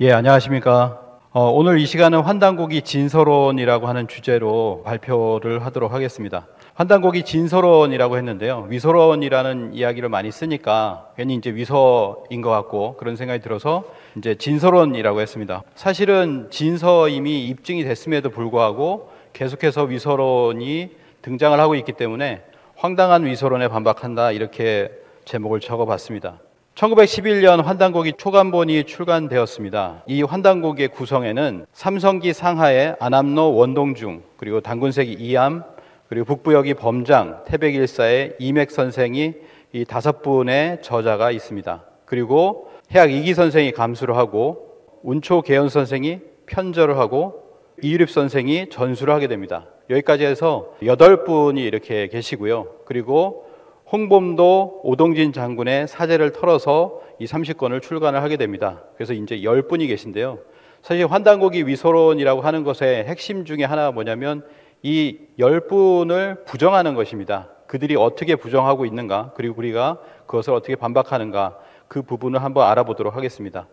예, 안녕하십니까. 오늘 이 시간은 환단고기 진서론이라고 하는 주제로 발표를 하도록 하겠습니다. 환단고기 진서론이라고 했는데요. 위서론이라는 이야기를 많이 쓰니까 괜히 이제 위서인 것 같고 그런 생각이 들어서 이제 진서론이라고 했습니다. 사실은 진서 이미 입증이 됐음에도 불구하고 계속해서 위서론이 등장을 하고 있기 때문에 황당한 위서론에 반박한다 이렇게 제목을 적어봤습니다. 1911년 환단고기 초간본이 출간되었습니다. 이 환단고기의 구성에는 삼성기 상하의 안암로 원동중, 그리고 단군세기 이암, 그리고 북부여기 범장, 태백일사의 이맥 선생이 이 5분의 저자가 있습니다. 그리고 해학 이기 선생이 감수를 하고 운초 계연 선생이 편절을 하고 이유립 선생이 전수를 하게 됩니다. 여기까지 해서 8분이 이렇게 계시고요. 그리고 홍범도 오동진 장군의 사제를 털어서 이 30권을 출간을 하게 됩니다. 그래서 이제 10분이 계신데요. 사실 환단고기 위서론이라고 하는 것의 핵심 중에 하나가 뭐냐면 이 10분을 부정하는 것입니다. 그들이 어떻게 부정하고 있는가, 그리고 우리가 그것을 어떻게 반박하는가, 그 부분을 한번 알아보도록 하겠습니다.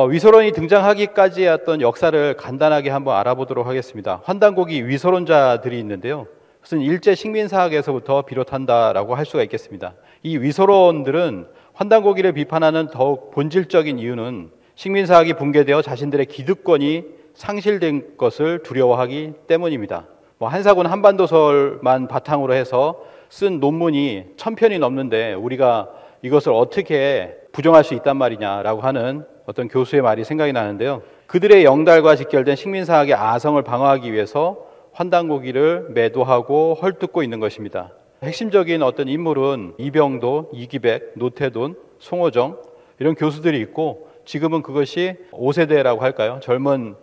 위서론이 등장하기까지의 어떤 역사를 간단하게 한번 알아보도록 하겠습니다. 환단고기 위서론자들이 있는데요. 그것은 일제 식민사학에서부터 비롯한다라고 할 수가 있겠습니다. 이 위서론들은 환단고기를 비판하는 더욱 본질적인 이유는 식민사학이 붕괴되어 자신들의 기득권이 상실된 것을 두려워하기 때문입니다. 한사군 한반도설만 바탕으로 해서 쓴 논문이 1000편이 넘는데 우리가 이것을 어떻게 부정할 수 있단 말이냐라고 하는 어떤 교수의 말이 생각이 나는데요. 그들의 영달과 직결된 식민사학의 아성을 방어하기 위해서 환단고기를 매도하고 헐뜯고 있는 것입니다. 핵심적인 어떤 인물은 이병도, 이기백, 노태돈, 송호정 이런 교수들이 있고 지금은 그것이 5세대라고 할까요? 젊은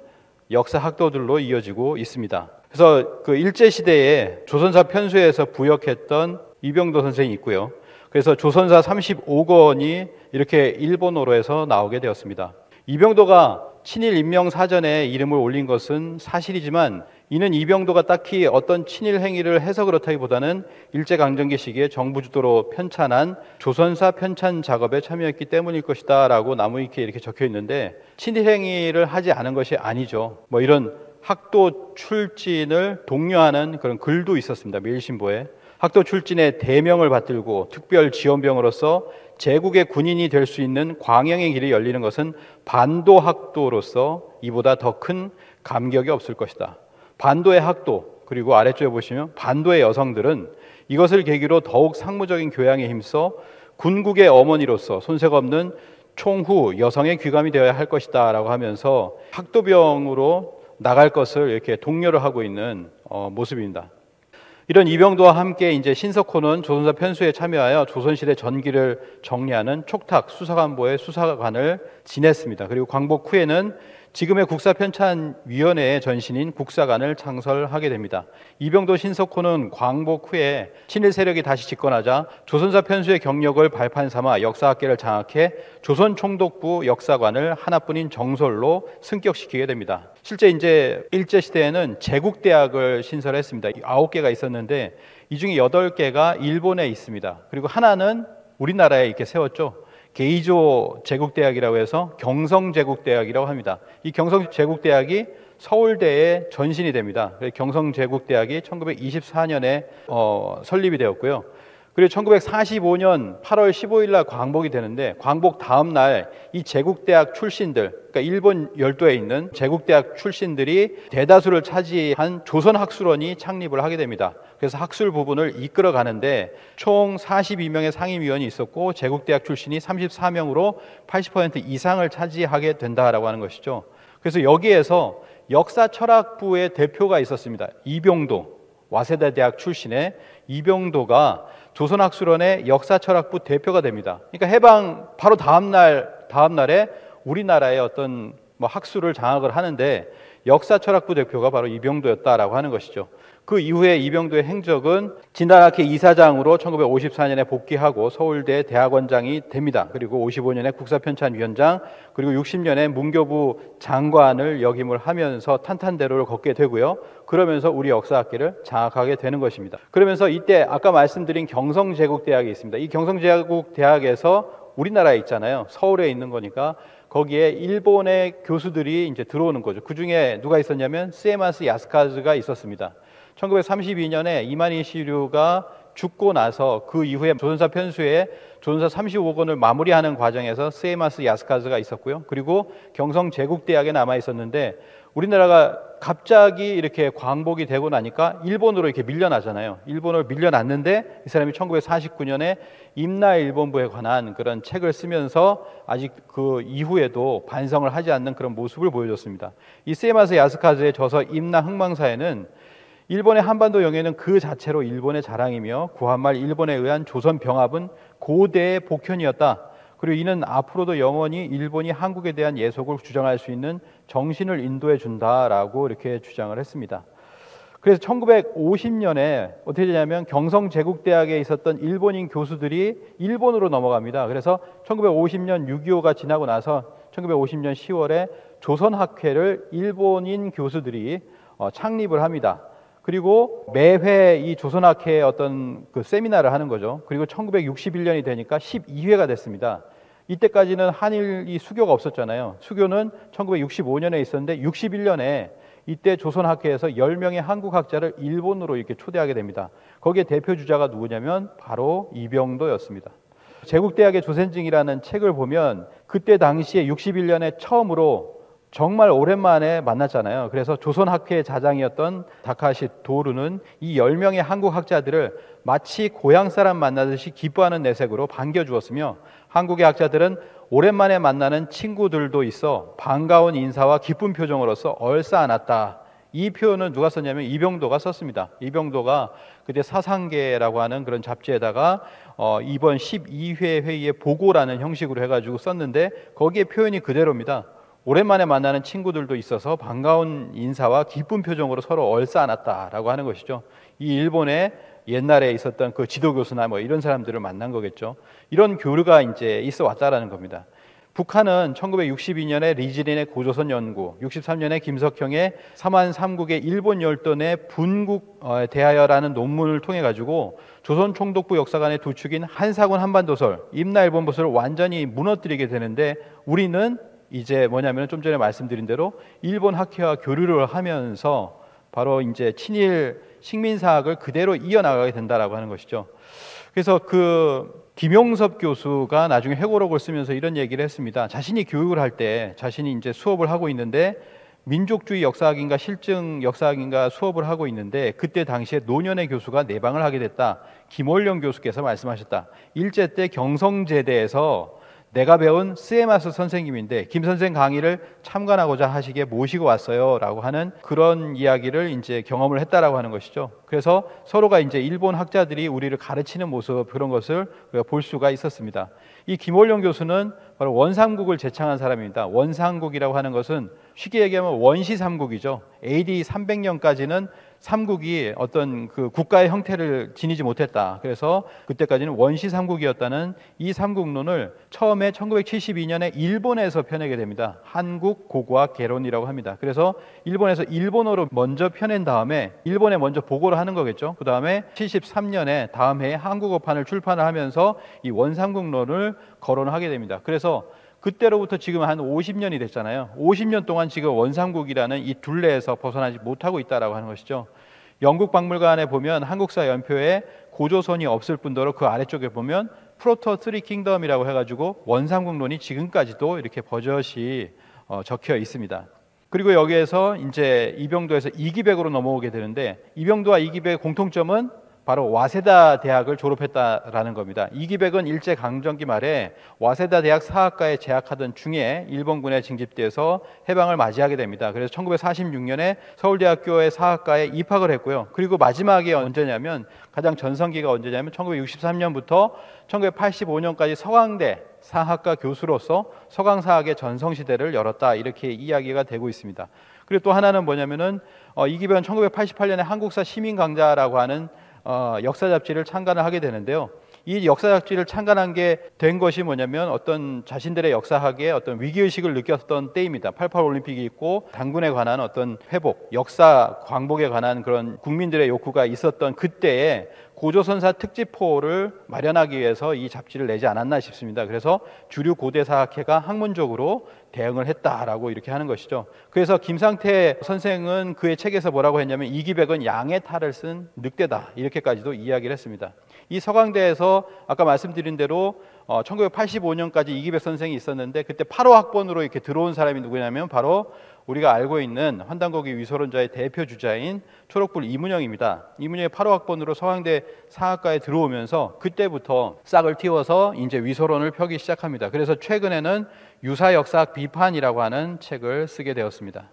역사 학도들로 이어지고 있습니다. 그래서 그 일제시대에 조선사 편수에서 부역했던 이병도 선생이 있고요. 그래서 조선사 35권이 이렇게 일본어로 해서 나오게 되었습니다. 이병도가 친일 인명 사전에 이름을 올린 것은 사실이지만 이는 이병도가 딱히 어떤 친일 행위를 해서 그렇다기보다는 일제강점기 시기에 정부 주도로 편찬한 조선사 편찬 작업에 참여했기 때문일 것이다 라고 나무위키에 이렇게 적혀 있는데 친일 행위를 하지 않은 것이 아니죠. 이런 학도 출진을 독려하는 그런 글도 있었습니다. 매일신보에. 학도 출진의 대명을 받들고 특별 지원병으로서 제국의 군인이 될 수 있는 광영의 길이 열리는 것은 반도학도로서 이보다 더 큰 감격이 없을 것이다. 반도의 학도, 그리고 아래쪽에 보시면 반도의 여성들은 이것을 계기로 더욱 상무적인 교양에 힘써 군국의 어머니로서 손색 없는 총후 여성의 귀감이 되어야 할 것이다 라고 하면서 학도병으로 나갈 것을 이렇게 독려를 하고 있는 모습입니다. 이런 이병도와 함께 이제 신석호는 조선사 편수에 참여하여 조선시대 전기를 정리하는 촉탁 수사관보의 수사관을 지냈습니다. 그리고 광복 후에는 지금의 국사편찬위원회의 전신인 국사관을 창설하게 됩니다. 이병도 신석호는 광복 후에 친일 세력이 다시 집권하자 조선사 편수의 경력을 발판 삼아 역사학계를 장악해 조선총독부 역사관을 하나뿐인 정설로 승격시키게 됩니다. 실제 이제 일제시대에는 제국대학을 신설했습니다. 9개가 있었는데 이 중에 8개가 일본에 있습니다. 그리고 하나는 우리나라에 이렇게 세웠죠. 게이조 제국대학이라고 해서 경성제국대학이라고 합니다. 이 경성제국대학이 서울대의 전신이 됩니다. 경성제국대학이 1924년에 설립이 되었고요. 그리고 1945년 8월 15일 날 광복이 되는데 광복 다음 날 이 제국대학 출신들, 그러니까 일본 열도에 있는 제국대학 출신들이 대다수를 차지한 조선학술원이 창립을 하게 됩니다. 그래서 학술 부분을 이끌어 가는데 총 42명의 상임위원이 있었고 제국대학 출신이 34명으로 80% 이상을 차지하게 된다라고 하는 것이죠. 그래서 여기에서 역사철학부의 대표가 있었습니다. 이병도, 와세다 대학 출신의 이병도가 조선학술원의 역사철학부 대표가 됩니다. 그러니까 해방 바로 다음날에 우리나라의 어떤 학술을 장악을 하는데 역사철학부 대표가 바로 이병도였다라고 하는 것이죠. 그 이후에 이병도의 행적은 진단학회 이사장으로 1954년에 복귀하고 서울대 대학원장이 됩니다. 그리고 55년에 국사편찬위원장, 그리고 60년에 문교부 장관을 역임을 하면서 탄탄대로를 걷게 되고요. 그러면서 우리 역사학계를 장악하게 되는 것입니다. 그러면서 이때 아까 말씀드린 경성제국대학이 있습니다. 이 경성제국대학에서 우리나라에 있잖아요. 서울에 있는 거니까 거기에 일본의 교수들이 이제 들어오는 거죠. 그 중에 누가 있었냐면 스에마스 야스카즈가 있었습니다. 1932년에 이만희 시류가 죽고 나서 그 이후에 조선사 편수에 조선사 35권을 마무리하는 과정에서 스에마스 야스카즈가 있었고요. 그리고 경성제국대학에 남아 있었는데 우리나라가 갑자기 이렇게 광복이 되고 나니까 일본으로 이렇게 밀려나잖아요. 일본으로 밀려났는데 이 사람이 1949년에 임나일본부에 관한 그런 책을 쓰면서 아직 그 이후에도 반성을 하지 않는 그런 모습을 보여줬습니다. 이 스에마스 야스카즈의 저서 임나흥망사에는 일본의 한반도 영해는 그 자체로 일본의 자랑이며 구한말 일본에 의한 조선 병합은 고대의 복현이었다. 그리고 이는 앞으로도 영원히 일본이 한국에 대한 예속을 주장할 수 있는 정신을 인도해 준다라고 이렇게 주장을 했습니다. 그래서 1950년에 어떻게 되냐면 경성제국대학에 있었던 일본인 교수들이 일본으로 넘어갑니다. 그래서 1950년 6.25가 지나고 나서 1950년 10월에 조선학회를 일본인 교수들이 창립을 합니다. 그리고 매회 이 조선학회의 어떤 그 세미나를 하는 거죠. 그리고 1961년이 되니까 12회가 됐습니다. 이때까지는 한일이 수교가 없었잖아요. 수교는 1965년에 있었는데 61년에 이때 조선학회에서 10명의 한국학자를 일본으로 이렇게 초대하게 됩니다. 거기에 대표 주자가 누구냐면 바로 이병도였습니다. 제국대학의 조센증이라는 책을 보면 그때 당시에 61년에 처음으로 정말 오랜만에 만났잖아요. 그래서 조선학회의 자장이었던 다카시 도루는 이 10명의 한국 학자들을 마치 고향 사람 만나듯이 기뻐하는 내색으로 반겨주었으며 한국의 학자들은 오랜만에 만나는 친구들도 있어 반가운 인사와 기쁜 표정으로서 얼싸안았다. 이 표현은 누가 썼냐면 이병도가 썼습니다. 이병도가 그때 사상계라고 하는 그런 잡지에다가 이번 12회 회의의 보고라는 형식으로 해가지고 썼는데 거기에 표현이 그대로입니다. 오랜만에 만나는 친구들도 있어서 반가운 인사와 기쁜 표정으로 서로 얼싸안았다라고 하는 것이죠. 이 일본에 옛날에 있었던 그 지도교수나 뭐 이런 사람들을 만난 거겠죠. 이런 교류가 이제 있어 왔다라는 겁니다. 북한은 1962년에 리지린의 고조선 연구, 63년에 김석형의 삼한 삼국의 일본 열돈의 분국 대하여라는 논문을 통해 가지고 조선 총독부 역사관의 두 축인 한사군 한반도설, 임나일본보설을 완전히 무너뜨리게 되는데 우리는 이제 뭐냐면 좀 전에 말씀드린 대로 일본 학회와 교류를 하면서 바로 이제 친일 식민사학을 그대로 이어나가게 된다라고 하는 것이죠. 그래서 그 김용섭 교수가 나중에 회고록을 쓰면서 이런 얘기를 했습니다. 자신이 교육을 할 때 자신이 이제 수업을 하고 있는데 민족주의 역사학인가 실증 역사학인가 수업을 하고 있는데 그때 당시에 노년의 교수가 내방을 하게 됐다. 김원령 교수께서 말씀하셨다. 일제 때 경성제대에서 내가 배운 스에마스 선생님인데 김 선생 강의를 참관하고자 하시기에 모시고 왔어요 라고 하는 그런 이야기를 이제 경험을 했다라고 하는 것이죠. 그래서 서로가 이제 일본 학자들이 우리를 가르치는 모습 그런 것을 볼 수가 있었습니다. 이 김원령 교수는 바로 원삼국을 제창한 사람입니다. 원삼국이라고 하는 것은 쉽게 얘기하면 원시삼국이죠. AD 300년까지는 삼국이 어떤 그 국가의 형태를 지니지 못했다. 그래서 그때까지는 원시 삼국이었다는 이 삼국론을 처음에 1972년에 일본에서 펴내게 됩니다. 한국 고고학 개론이라고 합니다. 그래서 일본에서 일본어로 먼저 펴낸 다음에 일본에 먼저 보고를 하는 거겠죠. 그 다음에 73년에 다음 해에 한국어판을 출판을 하면서 이 원삼국론을 거론하게 됩니다. 그래서 그때로부터 지금 한 50년이 됐잖아요. 50년 동안 지금 원삼국이라는 이 둘레에서 벗어나지 못하고 있다라고 하는 것이죠. 영국 박물관에 보면 한국사 연표에 고조선이 없을 뿐더러 그 아래쪽에 보면 프로토 쓰리 킹덤이라고 해가지고 원삼국론이 지금까지도 이렇게 버젓이 적혀 있습니다. 그리고 여기에서 이제 이병도에서 이기백으로 넘어오게 되는데 이병도와 이기백의 공통점은 바로 와세다 대학을 졸업했다라는 겁니다. 이기백은 일제강점기 말에 와세다 대학 사학과에 재학하던 중에 일본군에 징집돼서 해방을 맞이하게 됩니다. 그래서 1946년에 서울대학교의 사학과에 입학을 했고요. 그리고 마지막에 언제냐면 가장 전성기가 언제냐면 1963년부터 1985년까지 서강대 사학과 교수로서 서강사학의 전성시대를 열었다 이렇게 이야기가 되고 있습니다. 그리고 또 하나는 뭐냐면은 이기백은 1988년에 한국사 시민강좌라고 하는 역사 잡지를 창간을 하게 되는데요. 이 역사 잡지를 창간한 게 된 것이 뭐냐면 어떤 자신들의 역사학에 어떤 위기의식을 느꼈던 때입니다. 88 올림픽이 있고 단군에 관한 어떤 회복, 역사 광복에 관한 그런 국민들의 욕구가 있었던 그때에 고조선사 특집호를 마련하기 위해서 이 잡지를 내지 않았나 싶습니다. 그래서 주류 고대사학회가 학문적으로 대응을 했다라고 이렇게 하는 것이죠. 그래서 김상태 선생은 그의 책에서 뭐라고 했냐면 이기백은 양의 탈을 쓴 늑대다 이렇게까지도 이야기를 했습니다. 이 서강대에서 아까 말씀드린 대로 1985년까지 이기백 선생이 있었는데 그때 8호 학번으로 이렇게 들어온 사람이 누구냐면 바로 우리가 알고 있는 환단고기 위소론자의 대표 주자인 초록불 이문영입니다. 이문영이 8호 학번으로 서강대 사학과에 들어오면서 그때부터 싹을 틔워서 이제 위소론을 펴기 시작합니다. 그래서 최근에는 유사역사학 비판이라고 하는 책을 쓰게 되었습니다.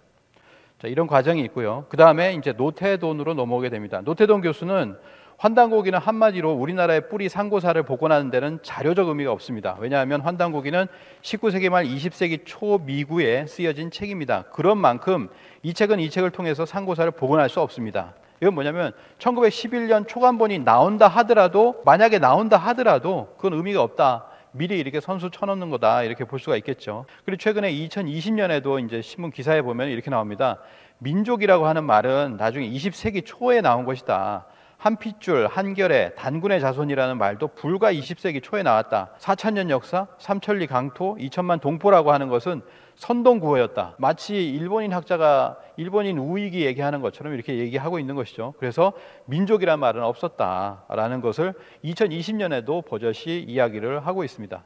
자, 이런 과정이 있고요. 그 다음에 이제 노태돈으로 넘어오게 됩니다. 노태돈 교수는 환단고기는 한마디로 우리나라의 뿌리 상고사를 복원하는 데는 자료적 의미가 없습니다. 왜냐하면 환단고기는 19세기 말 20세기 초 미국에 쓰여진 책입니다. 그런 만큼 이 책을 통해서 상고사를 복원할 수 없습니다. 이건 뭐냐면 1911년 초간본이 나온다 하더라도 만약에 나온다 하더라도 그건 의미가 없다. 미리 이렇게 선수 쳐놓는 거다 이렇게 볼 수가 있겠죠. 그리고 최근에 2020년에도 이제 신문 기사에 보면 이렇게 나옵니다. 민족이라고 하는 말은 나중에 20세기 초에 나온 것이다. 한 핏줄, 한결의, 단군의 자손이라는 말도 불과 20세기 초에 나왔다. 4,000년 역사, 삼천리 강토, 2천만 동포라고 하는 것은 선동구어였다. 마치 일본인 학자가 일본인 우익이 얘기하는 것처럼 이렇게 얘기하고 있는 것이죠. 그래서 민족이란 말은 없었다라는 것을 2020년에도 버젓이 이야기를 하고 있습니다.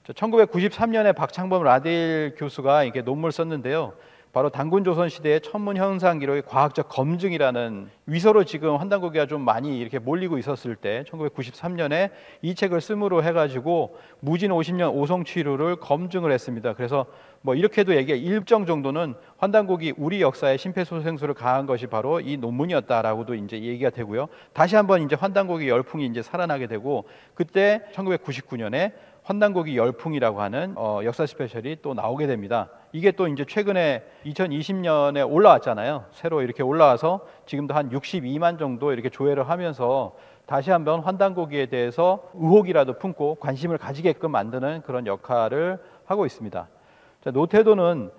1993년에 박창범 라데일 교수가 이렇게 논문을 썼는데요. 바로 단군조선 시대의 천문 현상 기록의 과학적 검증이라는 위서로 지금 환단고기가 좀 많이 이렇게 몰리고 있었을 때 1993년에 이 책을 쓰므로 해가지고 무진 50년 오성취루를 검증을 했습니다. 그래서 뭐 이렇게도 일정 정도는 환단고기 우리 역사에 심폐소생술을 가한 것이 바로 이 논문이었다라고도 이제 얘기가 되고요. 다시 한번 이제 환단고기 열풍이 이제 살아나게 되고 그때 1999년에 환단고기 열풍이라고 하는 역사 스페셜이 또 나오게 됩니다. 이게 또 이제 최근에 2020년에 올라왔잖아요. 새로 이렇게 올라와서 지금도 한 62만 정도 이렇게 조회를 하면서 다시 한번 환단고기에 대해서 의혹이라도 품고 관심을 가지게끔 만드는 그런 역할을 하고 있습니다. 자, 노태도는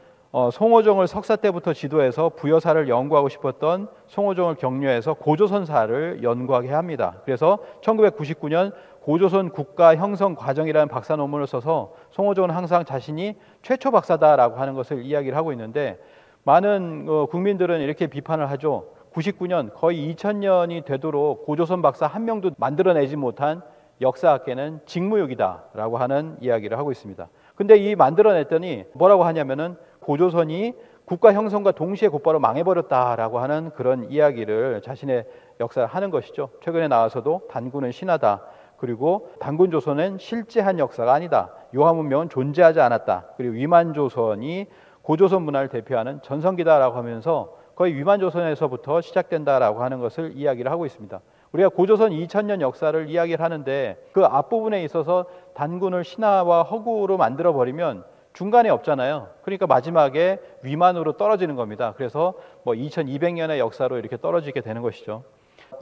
송호정을 석사 때부터 지도해서 부여사를 연구하고 싶었던 송호정을 격려해서 고조선사를 연구하게 합니다. 그래서 1999년 고조선 국가 형성 과정이라는 박사 논문을 써서 송호정은 항상 자신이 최초 박사다라고 하는 것을 이야기를 하고 있는데 많은 국민들은 이렇게 비판을 하죠. 99년 거의 2000년이 되도록 고조선 박사 한 명도 만들어내지 못한 역사학계는 직무유기다라고 하는 이야기를 하고 있습니다. 근데 이 만들어냈더니 뭐라고 하냐면은 고조선이 국가 형성과 동시에 곧바로 망해버렸다라고 하는 그런 이야기를 자신의 역사를 하는 것이죠. 최근에 나와서도 단군은 신화다. 그리고 단군조선은 실제한 역사가 아니다. 요하문명은 존재하지 않았다. 그리고 위만조선이 고조선 문화를 대표하는 전성기다라고 하면서 거의 위만조선에서부터 시작된다라고 하는 것을 이야기를 하고 있습니다. 우리가 고조선 2000년 역사를 이야기를 하는데 그 앞부분에 있어서 단군을 신화와 허구로 만들어버리면 중간에 없잖아요. 그러니까 마지막에 위만으로 떨어지는 겁니다. 그래서 2200년의 역사로 이렇게 떨어지게 되는 것이죠.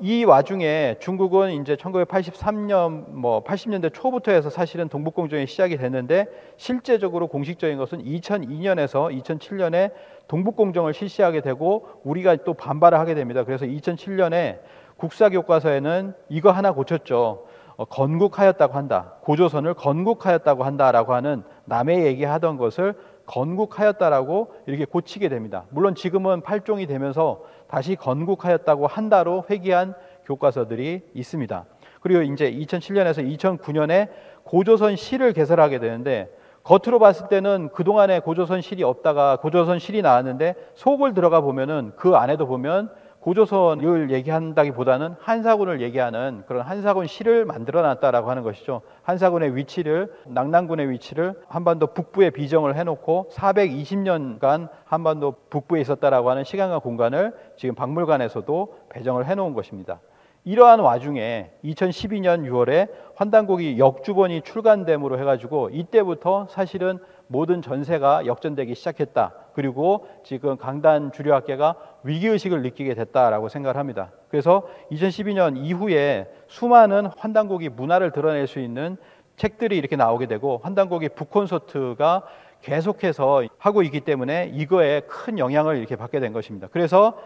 이 와중에 중국은 이제 1983년 80년대 초부터 해서 사실은 동북공정이 시작이 됐는데 실제적으로 공식적인 것은 2002년에서 2007년에 동북공정을 실시하게 되고 우리가 또 반발을 하게 됩니다. 그래서 2007년에 국사교과서에는 이거 하나 고쳤죠. 건국하였다고 한다. 고조선을 건국하였다고 한다라고 하는 남의 얘기하던 것을 건국하였다라고 이렇게 고치게 됩니다. 물론 지금은 팔종이 되면서 다시 건국하였다고 한다로 회귀한 교과서들이 있습니다. 그리고 이제 2007년에서 2009년에 고조선 시를 개설하게 되는데 겉으로 봤을 때는 그동안에 고조선 실이 없다가 고조선 실이 나왔는데 속을 들어가 보면은 그 안에도 보면 고조선을 얘기한다기보다는 한사군을 얘기하는 그런 한사군 시를 만들어놨다라고 하는 것이죠. 한사군의 위치를 낙랑군의 위치를 한반도 북부에 비정을 해놓고 420년간 한반도 북부에 있었다라고 하는 시간과 공간을 지금 박물관에서도 배정을 해놓은 것입니다. 이러한 와중에 2012년 6월에 환단고기 역주본이 출간됨으로 해가지고 이때부터 사실은 모든 전세가 역전되기 시작했다. 그리고 지금 강단 주류학계가 위기의식을 느끼게 됐다라고 생각을 합니다. 그래서 2012년 이후에 수많은 환단고기 문화를 드러낼 수 있는 책들이 이렇게 나오게 되고 환단고기 북콘서트가 계속해서 하고 있기 때문에 이거에 큰 영향을 이렇게 받게 된 것입니다. 그래서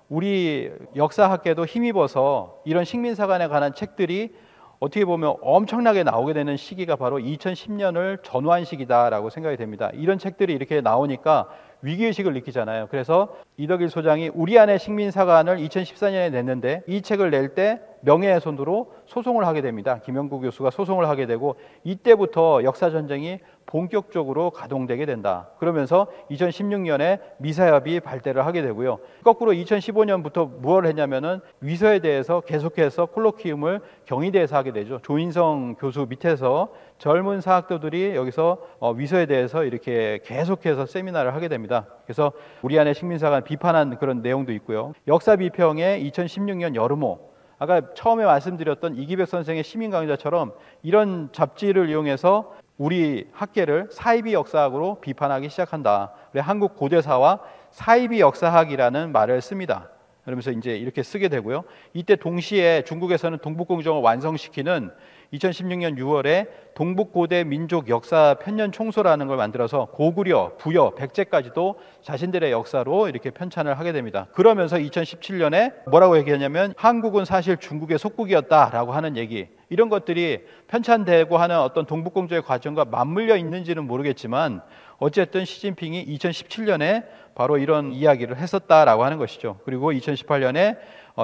우리 역사학계도 힘입어서 이런 식민사관에 관한 책들이 어떻게 보면 엄청나게 나오게 되는 시기가 바로 2010년을 전후한 시기다라고 생각이 됩니다. 이런 책들이 이렇게 나오니까 위기의식을 느끼잖아요. 그래서 이덕일 소장이 우리 안의 식민사관을 2014년에 냈는데 이 책을 낼 때 명예훼손으로 소송을 하게 됩니다. 김영구 교수가 소송을 하게 되고 이때부터 역사전쟁이 본격적으로 가동되게 된다. 그러면서 2016년에 미사협이 발대를 하게 되고요. 거꾸로 2015년부터 무엇을 했냐면은 위서에 대해서 계속해서 콜로키움을 경희대에서 하게 되죠. 조인성 교수 밑에서 젊은 사학도들이 여기서 위서에 대해서 이렇게 계속해서 세미나를 하게 됩니다. 그래서 우리 안에 식민사관 비판한 그런 내용도 있고요. 역사 비평에 2016년 여름호, 아까 처음에 말씀드렸던 이기백 선생의 시민 강좌처럼 이런 잡지를 이용해서 우리 학계를 사이비 역사학으로 비판하기 시작한다. 그래서 한국 고대사와 사이비 역사학이라는 말을 씁니다. 그러면서 이제 이렇게 쓰게 되고요. 이때 동시에 중국에서는 동북공정을 완성시키는 2016년 6월에 동북고대 민족 역사 편년 총소라는 걸 만들어서 고구려, 부여, 백제까지도 자신들의 역사로 이렇게 편찬을 하게 됩니다. 그러면서 2017년에 뭐라고 얘기하냐면 한국은 사실 중국의 속국이었다라고 하는 얘기, 이런 것들이 편찬되고 하는 어떤 동북공정의 과정과 맞물려 있는지는 모르겠지만 어쨌든 시진핑이 2017년에 바로 이런 이야기를 했었다라고 하는 것이죠. 그리고 2018년에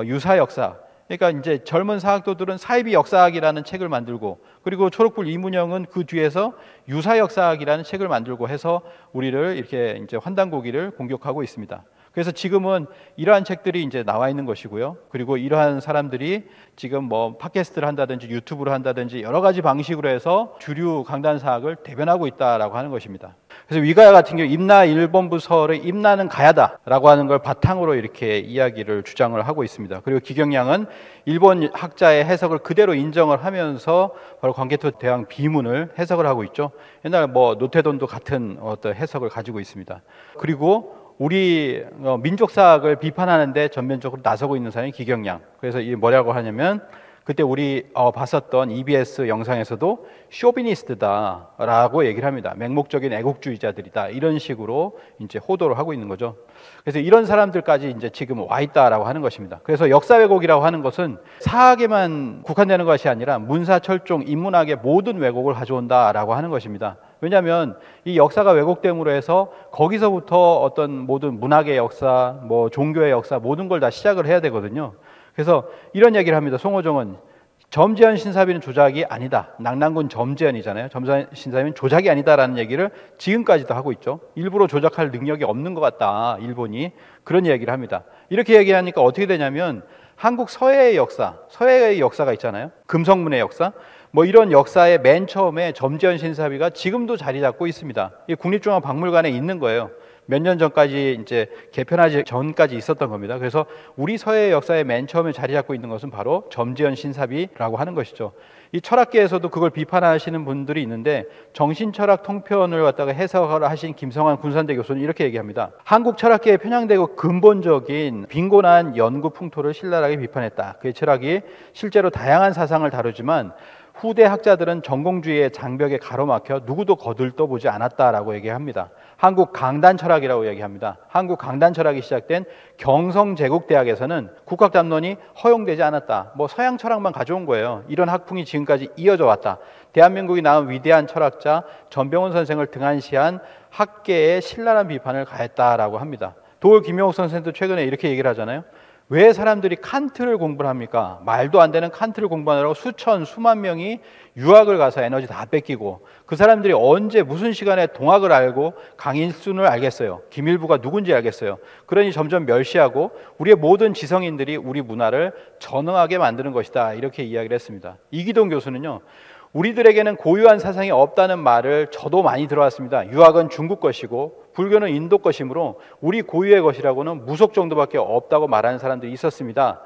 유사역사, 그러니까 이제 젊은 사학도들은 사이비 역사학이라는 책을 만들고, 그리고 초록불 이문영은 그 뒤에서 유사역사학이라는 책을 만들고 해서 우리를 이렇게 이제 환단고기를 공격하고 있습니다. 그래서 지금은 이러한 책들이 이제 나와 있는 것이고요. 그리고 이러한 사람들이 지금 뭐 팟캐스트를 한다든지 유튜브를 한다든지 여러 가지 방식으로 해서 주류 강단사학을 대변하고 있다라고 하는 것입니다. 그래서 위가야 같은 경우 임나 일본부설의 임나는 가야다라고 하는 걸 바탕으로 이렇게 이야기를 주장을 하고 있습니다. 그리고 기경량은 일본 학자의 해석을 그대로 인정을 하면서 바로 광개토 대왕 비문을 해석을 하고 있죠. 옛날 뭐 노태돈도 같은 어떤 해석을 가지고 있습니다. 그리고 우리 민족사학을 비판하는데 전면적으로 나서고 있는 사람이 기경량. 그래서 이 뭐라고 하냐면 그때 우리 봤었던 EBS 영상에서도 쇼비니스트다라고 얘기를 합니다. 맹목적인 애국주의자들이다, 이런 식으로 이제 호도를 하고 있는 거죠. 그래서 이런 사람들까지 이제 지금 와 있다라고 하는 것입니다. 그래서 역사 왜곡이라고 하는 것은 사학에만 국한되는 것이 아니라 문사, 철종, 인문학의 모든 왜곡을 가져온다라고 하는 것입니다. 왜냐하면 이 역사가 왜곡됨으로 해서 거기서부터 어떤 모든 문학의 역사, 뭐 종교의 역사, 모든 걸 다 시작을 해야 되거든요. 그래서 이런 얘기를 합니다. 송호정은 점지연 신사비는 조작이 아니다. 낙랑군 점지연이잖아요. 점지연 신사비는 조작이 아니다라는 얘기를 지금까지도 하고 있죠. 일부러 조작할 능력이 없는 것 같다, 일본이. 그런 얘기를 합니다. 이렇게 얘기하니까 어떻게 되냐면 한국 서해의 역사, 서해의 역사가 있잖아요. 금성문의 역사. 뭐 이런 역사의 맨 처음에 점지연 신사비가 지금도 자리 잡고 있습니다. 이 국립중앙박물관에 있는 거예요. 몇 년 전까지 이제 개편하기 전까지 있었던 겁니다. 그래서 우리 서해 역사의 맨 처음에 자리 잡고 있는 것은 바로 점지연 신사비라고 하는 것이죠. 이 철학계에서도 그걸 비판하시는 분들이 있는데 정신철학 통편을 갖다가 해석을 하신 김성환 군산대 교수는 이렇게 얘기합니다. 한국 철학계에 편향되고 근본적인 빈곤한 연구 풍토를 신랄하게 비판했다. 그의 철학이 실제로 다양한 사상을 다루지만 후대 학자들은 전공주의의 장벽에 가로막혀 누구도 거들떠보지 않았다라고 얘기합니다. 한국 강단 철학이라고 얘기합니다. 한국 강단 철학이 시작된 경성제국대학에서는 국학담론이 허용되지 않았다. 뭐 서양 철학만 가져온 거예요. 이런 학풍이 지금까지 이어져 왔다. 대한민국이 낳은 위대한 철학자 전병훈 선생을 등한시한 학계에 신랄한 비판을 가했다라고 합니다. 도올 김영옥 선생도 최근에 이렇게 얘기를 하잖아요. 왜 사람들이 칸트를 공부를 합니까? 말도 안 되는 칸트를 공부하느라고 수만 명이 유학을 가서 에너지 다 뺏기고, 그 사람들이 언제 무슨 시간에 동학을 알고 강인순을 알겠어요? 김일부가 누군지 알겠어요? 그러니 점점 멸시하고 우리의 모든 지성인들이 우리 문화를 전응하게 만드는 것이다, 이렇게 이야기를 했습니다. 이기동 교수는요, 우리들에게는 고유한 사상이 없다는 말을 저도 많이 들어왔습니다. 유학은 중국 것이고 불교는 인도 것이므로 우리 고유의 것이라고는 무속 정도밖에 없다고 말하는 사람들이 있었습니다.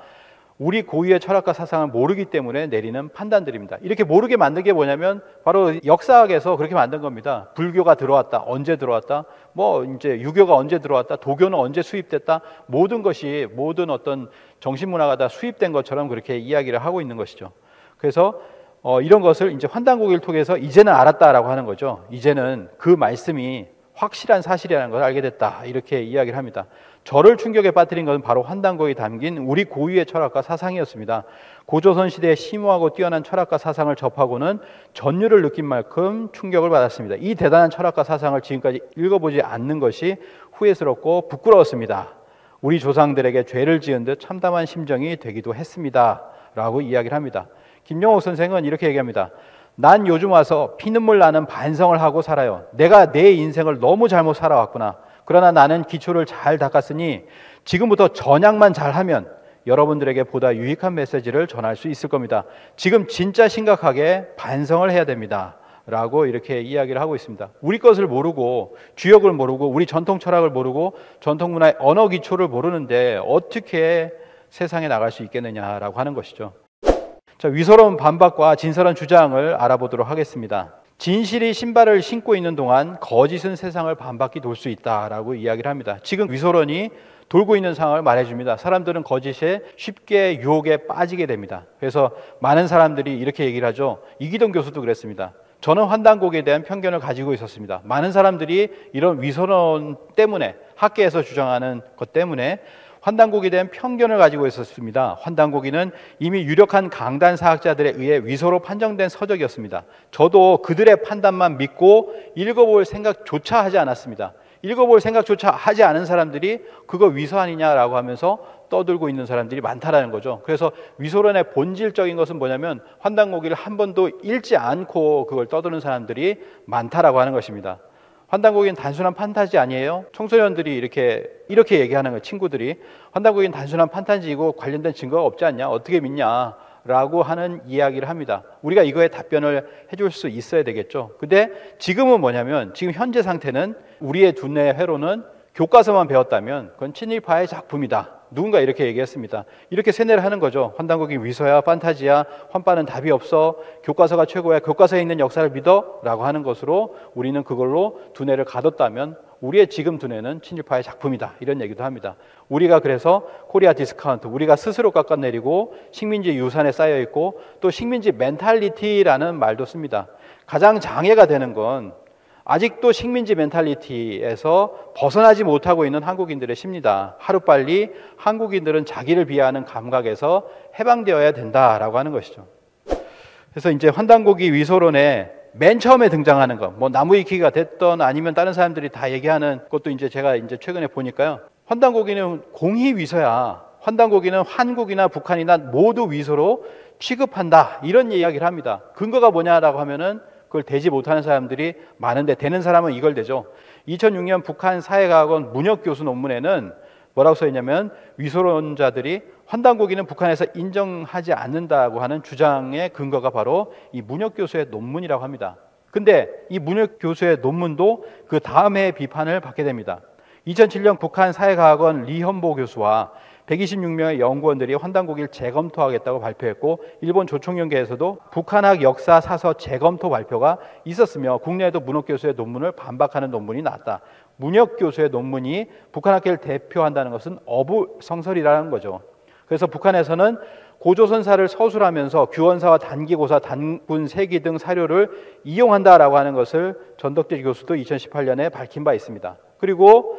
우리 고유의 철학과 사상을 모르기 때문에 내리는 판단들입니다. 이렇게 모르게 만든 게 뭐냐면 바로 역사학에서 그렇게 만든 겁니다. 불교가 들어왔다, 언제 들어왔다, 뭐 이제 유교가 언제 들어왔다, 도교는 언제 수입됐다, 모든 것이 모든 어떤 정신문화가 다 수입된 것처럼 그렇게 이야기를 하고 있는 것이죠. 그래서 이런 것을 이제 환단고기를 통해서 이제는 알았다라고 하는 거죠. 이제는 그 말씀이 확실한 사실이라는 걸 알게 됐다, 이렇게 이야기를 합니다. 저를 충격에 빠뜨린 것은 바로 환단고기에 담긴 우리 고유의 철학과 사상이었습니다. 고조선 시대의 심오하고 뛰어난 철학과 사상을 접하고는 전율을 느낀 만큼 충격을 받았습니다. 이 대단한 철학과 사상을 지금까지 읽어보지 않는 것이 후회스럽고 부끄러웠습니다. 우리 조상들에게 죄를 지은 듯 참담한 심정이 되기도 했습니다, 라고 이야기를 합니다. 김영옥 선생은 이렇게 얘기합니다. 난 요즘 와서 피눈물 나는 반성을 하고 살아요. 내가 내 인생을 너무 잘못 살아왔구나. 그러나 나는 기초를 잘 닦았으니 지금부터 전향만 잘하면 여러분들에게 보다 유익한 메시지를 전할 수 있을 겁니다. 지금 진짜 심각하게 반성을 해야 됩니다, 라고 이렇게 이야기를 하고 있습니다. 우리 것을 모르고 주역을 모르고 우리 전통 철학을 모르고 전통 문화의 언어 기초를 모르는데 어떻게 세상에 나갈 수 있겠느냐라고 하는 것이죠. 자, 위서로운 반박과 진솔한 주장을 알아보도록 하겠습니다. 진실이 신발을 신고 있는 동안 거짓은 세상을 반바퀴 돌 수 있다라고 이야기를 합니다. 지금 위서론이 돌고 있는 상황을 말해줍니다. 사람들은 거짓에 쉽게 유혹에 빠지게 됩니다. 그래서 많은 사람들이 이렇게 얘기를 하죠. 이기동 교수도 그랬습니다. 저는 환단곡에 대한 편견을 가지고 있었습니다. 많은 사람들이 이런 위서론 때문에, 학계에서 주장하는 것 때문에 환단고기에 대한 편견을 가지고 있었습니다. 환단고기는 이미 유력한 강단 사학자들에 의해 위서로 판정된 서적이었습니다. 저도 그들의 판단만 믿고 읽어볼 생각조차 하지 않았습니다. 읽어볼 생각조차 하지 않은 사람들이 그거 위서 아니냐라고 하면서 떠들고 있는 사람들이 많다라는 거죠. 그래서 위서론의 본질적인 것은 뭐냐면 환단고기를 한 번도 읽지 않고 그걸 떠드는 사람들이 많다라고 하는 것입니다. 환단고기는 단순한 판타지 아니에요? 청소년들이 이렇게 얘기하는 거예요. 친구들이 환단고기는 단순한 판타지이고 관련된 증거가 없지 않냐? 어떻게 믿냐? 라고 하는 이야기를 합니다. 우리가 이거에 답변을 해줄 수 있어야 되겠죠. 근데 지금은 뭐냐면 지금 현재 상태는 우리의 두뇌 회로는 교과서만 배웠다면 그건 친일파의 작품이다. 누군가 이렇게 얘기했습니다. 이렇게 세뇌를 하는 거죠. 환단고기 위서야, 판타지야, 환빠는 답이 없어, 교과서가 최고야, 교과서에 있는 역사를 믿어? 라고 하는 것으로 우리는 그걸로 두뇌를 가뒀다면 우리의 지금 두뇌는 친일파의 작품이다, 이런 얘기도 합니다. 우리가 그래서 코리아 디스카운트, 우리가 스스로 깎아내리고 식민지 유산에 쌓여있고 또 식민지 멘탈리티라는 말도 씁니다. 가장 장애가 되는 건 아직도 식민지 멘탈리티에서 벗어나지 못하고 있는 한국인들의 심리다. 하루빨리 한국인들은 자기를 비하하는 감각에서 해방되어야 된다라고 하는 것이죠. 그래서 이제 환단고기 위서론에 맨 처음에 등장하는 것, 뭐 나무위키가 됐던 아니면 다른 사람들이 다 얘기하는 것도 이제 제가 이제 최근에 보니까요. 환단고기는 공희 위서야. 환단고기는 한국이나 북한이나 모두 위서로 취급한다, 이런 이야기를 합니다. 근거가 뭐냐라고 하면은 그걸 대지 못하는 사람들이 많은데 되는 사람은 이걸 대죠. 2006년 북한 사회과학원 문혁 교수 논문에는 뭐라고 써 있냐면 위서론자들이 환단고기는 북한에서 인정하지 않는다고 하는 주장의 근거가 바로 이 문혁 교수의 논문이라고 합니다. 근데 이 문혁 교수의 논문도 그 다음 해에 비판을 받게 됩니다. 2007년 북한 사회과학원 리현보 교수와 126명의 연구원들이 환단고기를 재검토하겠다고 발표했고 일본 조총연계에서도 북한학 역사 사서 재검토 발표가 있었으며 국내에도 문혁 교수의 논문을 반박하는 논문이 나왔다. 문혁 교수의 논문이 북한학계를 대표한다는 것은 어부성설이라는 거죠. 그래서 북한에서는 고조선사를 서술하면서 규원사와 단기고사, 단군 세기 등 사료를 이용한다라고 하는 것을 전덕재 교수도 2018년에 밝힌 바 있습니다. 그리고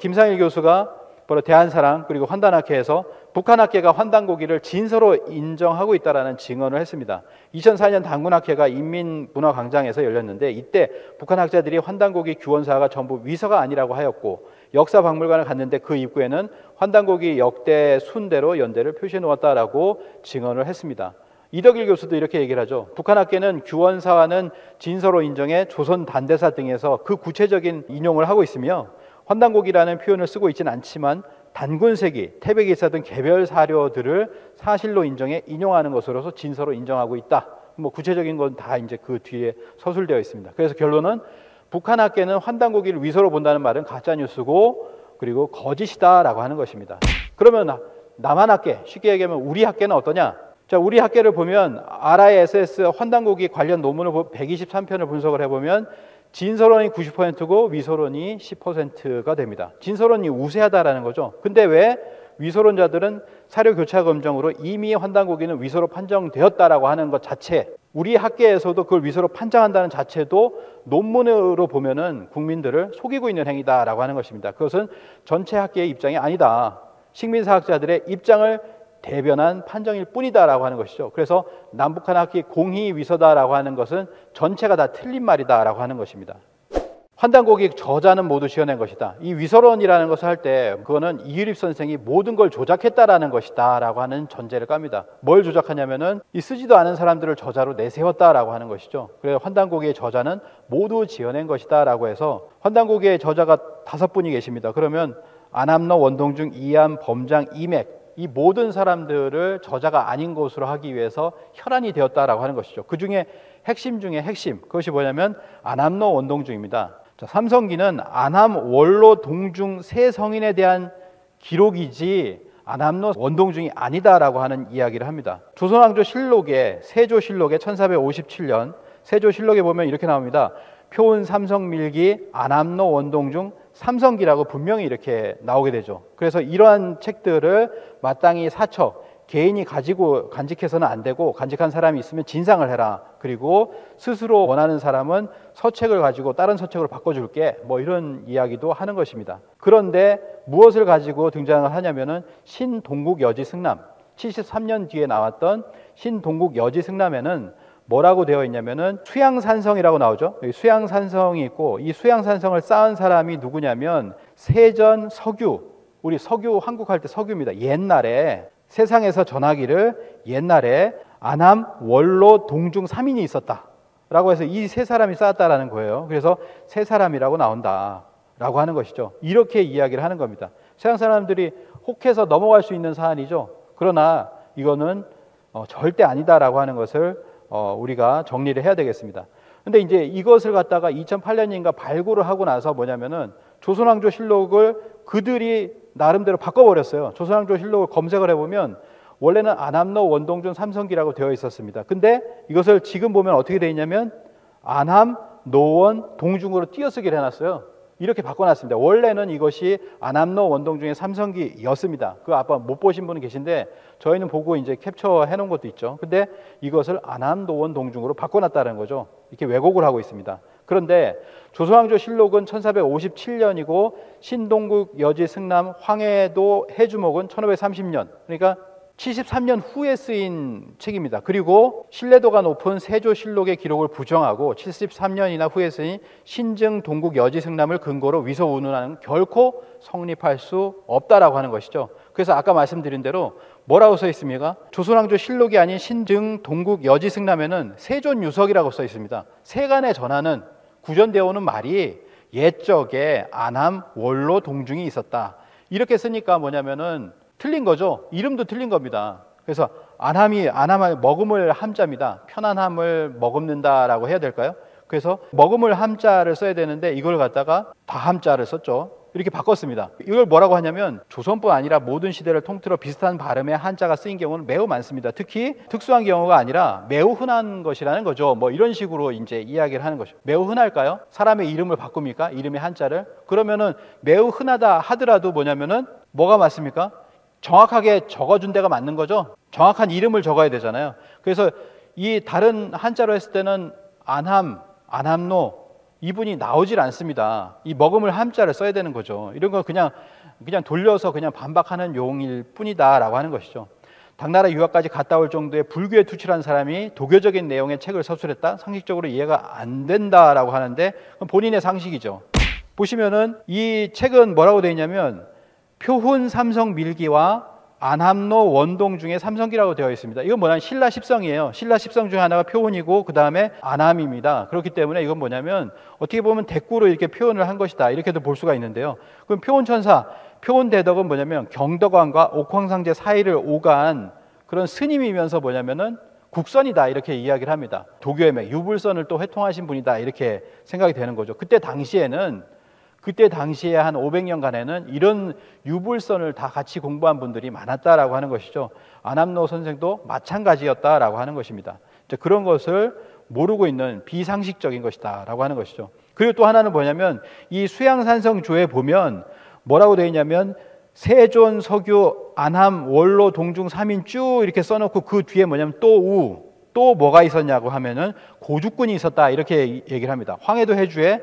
김상일 교수가 바로 대한사랑 그리고 환단학회에서 북한학계가 환단고기를 진서로 인정하고 있다라는 증언을 했습니다. 2004년 단군학회가 인민문화광장에서 열렸는데 이때 북한학자들이 환단고기 규원사가 전부 위서가 아니라고 하였고 역사박물관을 갔는데 그 입구에는 환단고기 역대 순대로 연대를 표시해 놓았다라고 증언을 했습니다. 이덕일 교수도 이렇게 얘기를 하죠. 북한학계는 규원사와는 진서로 인정해 조선 단대사 등에서 그 구체적인 인용을 하고 있으며 환단고기라는 표현을 쓰고 있지는 않지만 단군세기, 태백일사 등 개별 사료들을 사실로 인정해 인용하는 것으로서 진서로 인정하고 있다. 뭐 구체적인 건 다 이제 그 뒤에 서술되어 있습니다. 그래서 결론은 북한학계는 환단고기를 위서로 본다는 말은 가짜 뉴스고 그리고 거짓이다라고 하는 것입니다. 그러면 남한학계, 쉽게 얘기하면 우리 학계는 어떠냐? 자, 우리 학계를 보면 RISS 환단고기 관련 논문을 123편을 분석을 해보면 진서론이 90%고 위서론이 10%가 됩니다. 진서론이 우세하다라는 거죠. 근데 왜 위서론자들은 사료 교차 검정으로 이미 환단고기는 위서로 판정되었다라고 하는 것 자체, 우리 학계에서도 그걸 위서로 판정한다는 자체도 논문으로 보면은 국민들을 속이고 있는 행위다라고 하는 것입니다. 그것은 전체 학계의 입장이 아니다. 식민사학자들의 입장을 대변한 판정일 뿐이다라고 하는 것이죠. 그래서 남북한 학계 공히 위서다라고 하는 것은 전체가 다 틀린 말이다라고 하는 것입니다. 환단고기 저자는 모두 지어낸 것이다. 이 위서론이라는 것을 할 때 그거는 이유립 선생이 모든 걸 조작했다라는 것이다라고 하는 전제를 깝니다. 뭘 조작하냐면은 이 쓰지도 않은 사람들을 저자로 내세웠다라고 하는 것이죠. 그래서 환단고기의 저자는 모두 지어낸 것이다라고 해서 환단고기의 저자가 5분이 계십니다. 그러면 안암로, 원동중, 이암, 범장, 이맥 이 모든 사람들을 저자가 아닌 것으로 하기 위해서 혈안이 되었다라고 하는 것이죠. 그 중에 핵심 중에 핵심, 그것이 뭐냐면 안암로, 원동중입니다. 자, 삼성기는 안암, 원로, 동중 세 성인에 대한 기록이지 안암로, 원동중이 아니다라고 하는 이야기를 합니다. 조선왕조 실록에 세조실록에 1457년 세조실록에 보면 이렇게 나옵니다. 표운 삼성밀기 안암로, 원동중 삼성기라고 분명히 이렇게 나오게 되죠. 그래서 이러한 책들을 마땅히 사처, 개인이 가지고 간직해서는 안 되고 간직한 사람이 있으면 진상을 해라. 그리고 스스로 원하는 사람은 서책을 가지고 다른 서책으로 바꿔줄게. 뭐 이런 이야기도 하는 것입니다. 그런데 무엇을 가지고 등장을 하냐면은 신동국여지승남 73년 뒤에 나왔던 신동국여지승남에는 뭐라고 되어 있냐면은 수양산성이라고 나오죠. 여기 수양산성이 있고 이 수양산성을 쌓은 사람이 누구냐면 세전 서규, 우리 서규 한국할 때 서규입니다. 옛날에 세상에서 전하기를 옛날에 안암, 원로, 동중 3인이 있었다라고 해서 이 세 사람이 쌓았다라는 거예요. 그래서 세 사람이라고 나온다라고 하는 것이죠. 이렇게 이야기를 하는 겁니다. 세상 사람들이 혹해서 넘어갈 수 있는 사안이죠. 그러나 이거는 절대 아니다라고 하는 것을 우리가 정리를 해야 되겠습니다. 근데 이제 이것을 갖다가 2008년인가 발굴을 하고 나서 뭐냐면은 조선왕조 실록을 그들이 나름대로 바꿔버렸어요. 조선왕조 실록을 검색을 해보면 원래는 안암로, 원동중, 삼성기라고 되어 있었습니다. 근데 이것을 지금 보면 어떻게 되어 있냐면 안암, 노원, 동중으로 띄어쓰기를 해놨어요. 이렇게 바꿔놨습니다. 원래는 이것이 안암로, 원동중의 삼성기였습니다. 그 아빠 못 보신 분은 계신데 저희는 보고 이제 캡처해 놓은 것도 있죠. 근데 이것을 안암, 노원, 동중으로 바꿔놨다는 거죠. 이렇게 왜곡을 하고 있습니다. 그런데 조선왕조 실록은 1457년이고 신동국 여지 승남 황해도 해주목은 1530년, 그러니까 73년 후에 쓰인 책입니다. 그리고 신뢰도가 높은 세조실록의 기록을 부정하고 73년이나 후에 쓰인 신증 동국 여지승남을 근거로 위서 운운하는 결코 성립할 수 없다라고 하는 것이죠. 그래서 아까 말씀드린 대로 뭐라고 써 있습니까? 조선왕조 실록이 아닌 신증 동국 여지승남에는 세존유석이라고 써 있습니다. 세간에 전하는 구전되어 오는 말이 옛적에 안암, 원로, 동중이 있었다. 이렇게 쓰니까 뭐냐면은 틀린 거죠. 이름도 틀린 겁니다. 그래서 안함을 머금을 함자입니다. 편안함을 머금는다라고 해야 될까요? 그래서 머금을 함자를 써야 되는데 이걸 갖다가 다함자를 썼죠. 이렇게 바꿨습니다. 이걸 뭐라고 하냐면 조선뿐 아니라 모든 시대를 통틀어 비슷한 발음의 한자가 쓰인 경우는 매우 많습니다. 특히 특수한 경우가 아니라 매우 흔한 것이라는 거죠. 뭐 이런 식으로 이제 이야기를 하는 것이죠. 매우 흔할까요? 사람의 이름을 바꿉니까? 이름의 한자를? 그러면은 매우 흔하다 하더라도 뭐냐면은 뭐가 맞습니까? 정확하게 적어준 데가 맞는 거죠. 정확한 이름을 적어야 되잖아요. 그래서 이 다른 한자로 했을 때는 안함, 안함로 이분이 나오질 않습니다. 이 머금을 함자를 써야 되는 거죠. 이런 거 그냥 돌려서 그냥 반박하는 용일 뿐이다라고 하는 것이죠. 당나라 유학까지 갔다 올 정도의 불교에 투철한 사람이 도교적인 내용의 책을 서술했다? 상식적으로 이해가 안 된다라고 하는데 그건 본인의 상식이죠. 보시면은 이 책은 뭐라고 되어 있냐면 표훈 삼성 밀기와 안함로 원동 중에 삼성기라고 되어 있습니다. 이건 뭐냐면 신라 십성이에요. 신라 십성 중에 하나가 표훈이고 그 다음에 안함입니다. 그렇기 때문에 이건 뭐냐면 어떻게 보면 대꾸로 이렇게 표현을 한 것이다 이렇게도 볼 수가 있는데요. 그럼 표훈천사, 표훈대덕은 뭐냐면 경덕왕과 옥황상제 사이를 오간 그런 스님이면서 뭐냐면은 국선이다 이렇게 이야기를 합니다. 도교의 맥, 유불선을 또 회통하신 분이다 이렇게 생각이 되는 거죠. 그때 당시에는 그때 당시에 한 500년간에는 이런 유불선을 다 같이 공부한 분들이 많았다라고 하는 것이죠. 안암로 선생도 마찬가지였다라고 하는 것입니다. 그런 것을 모르고 있는 비상식적인 것이다라고 하는 것이죠. 그리고 또 하나는 뭐냐면 이 수양산성조에 보면 뭐라고 되어 있냐면 세존, 석유, 안함, 원로, 동중, 삼인 쭉 이렇게 써놓고 그 뒤에 뭐냐면 또 뭐가 있었냐고 하면은 고죽군이 있었다 이렇게 얘기를 합니다. 황해도 해주에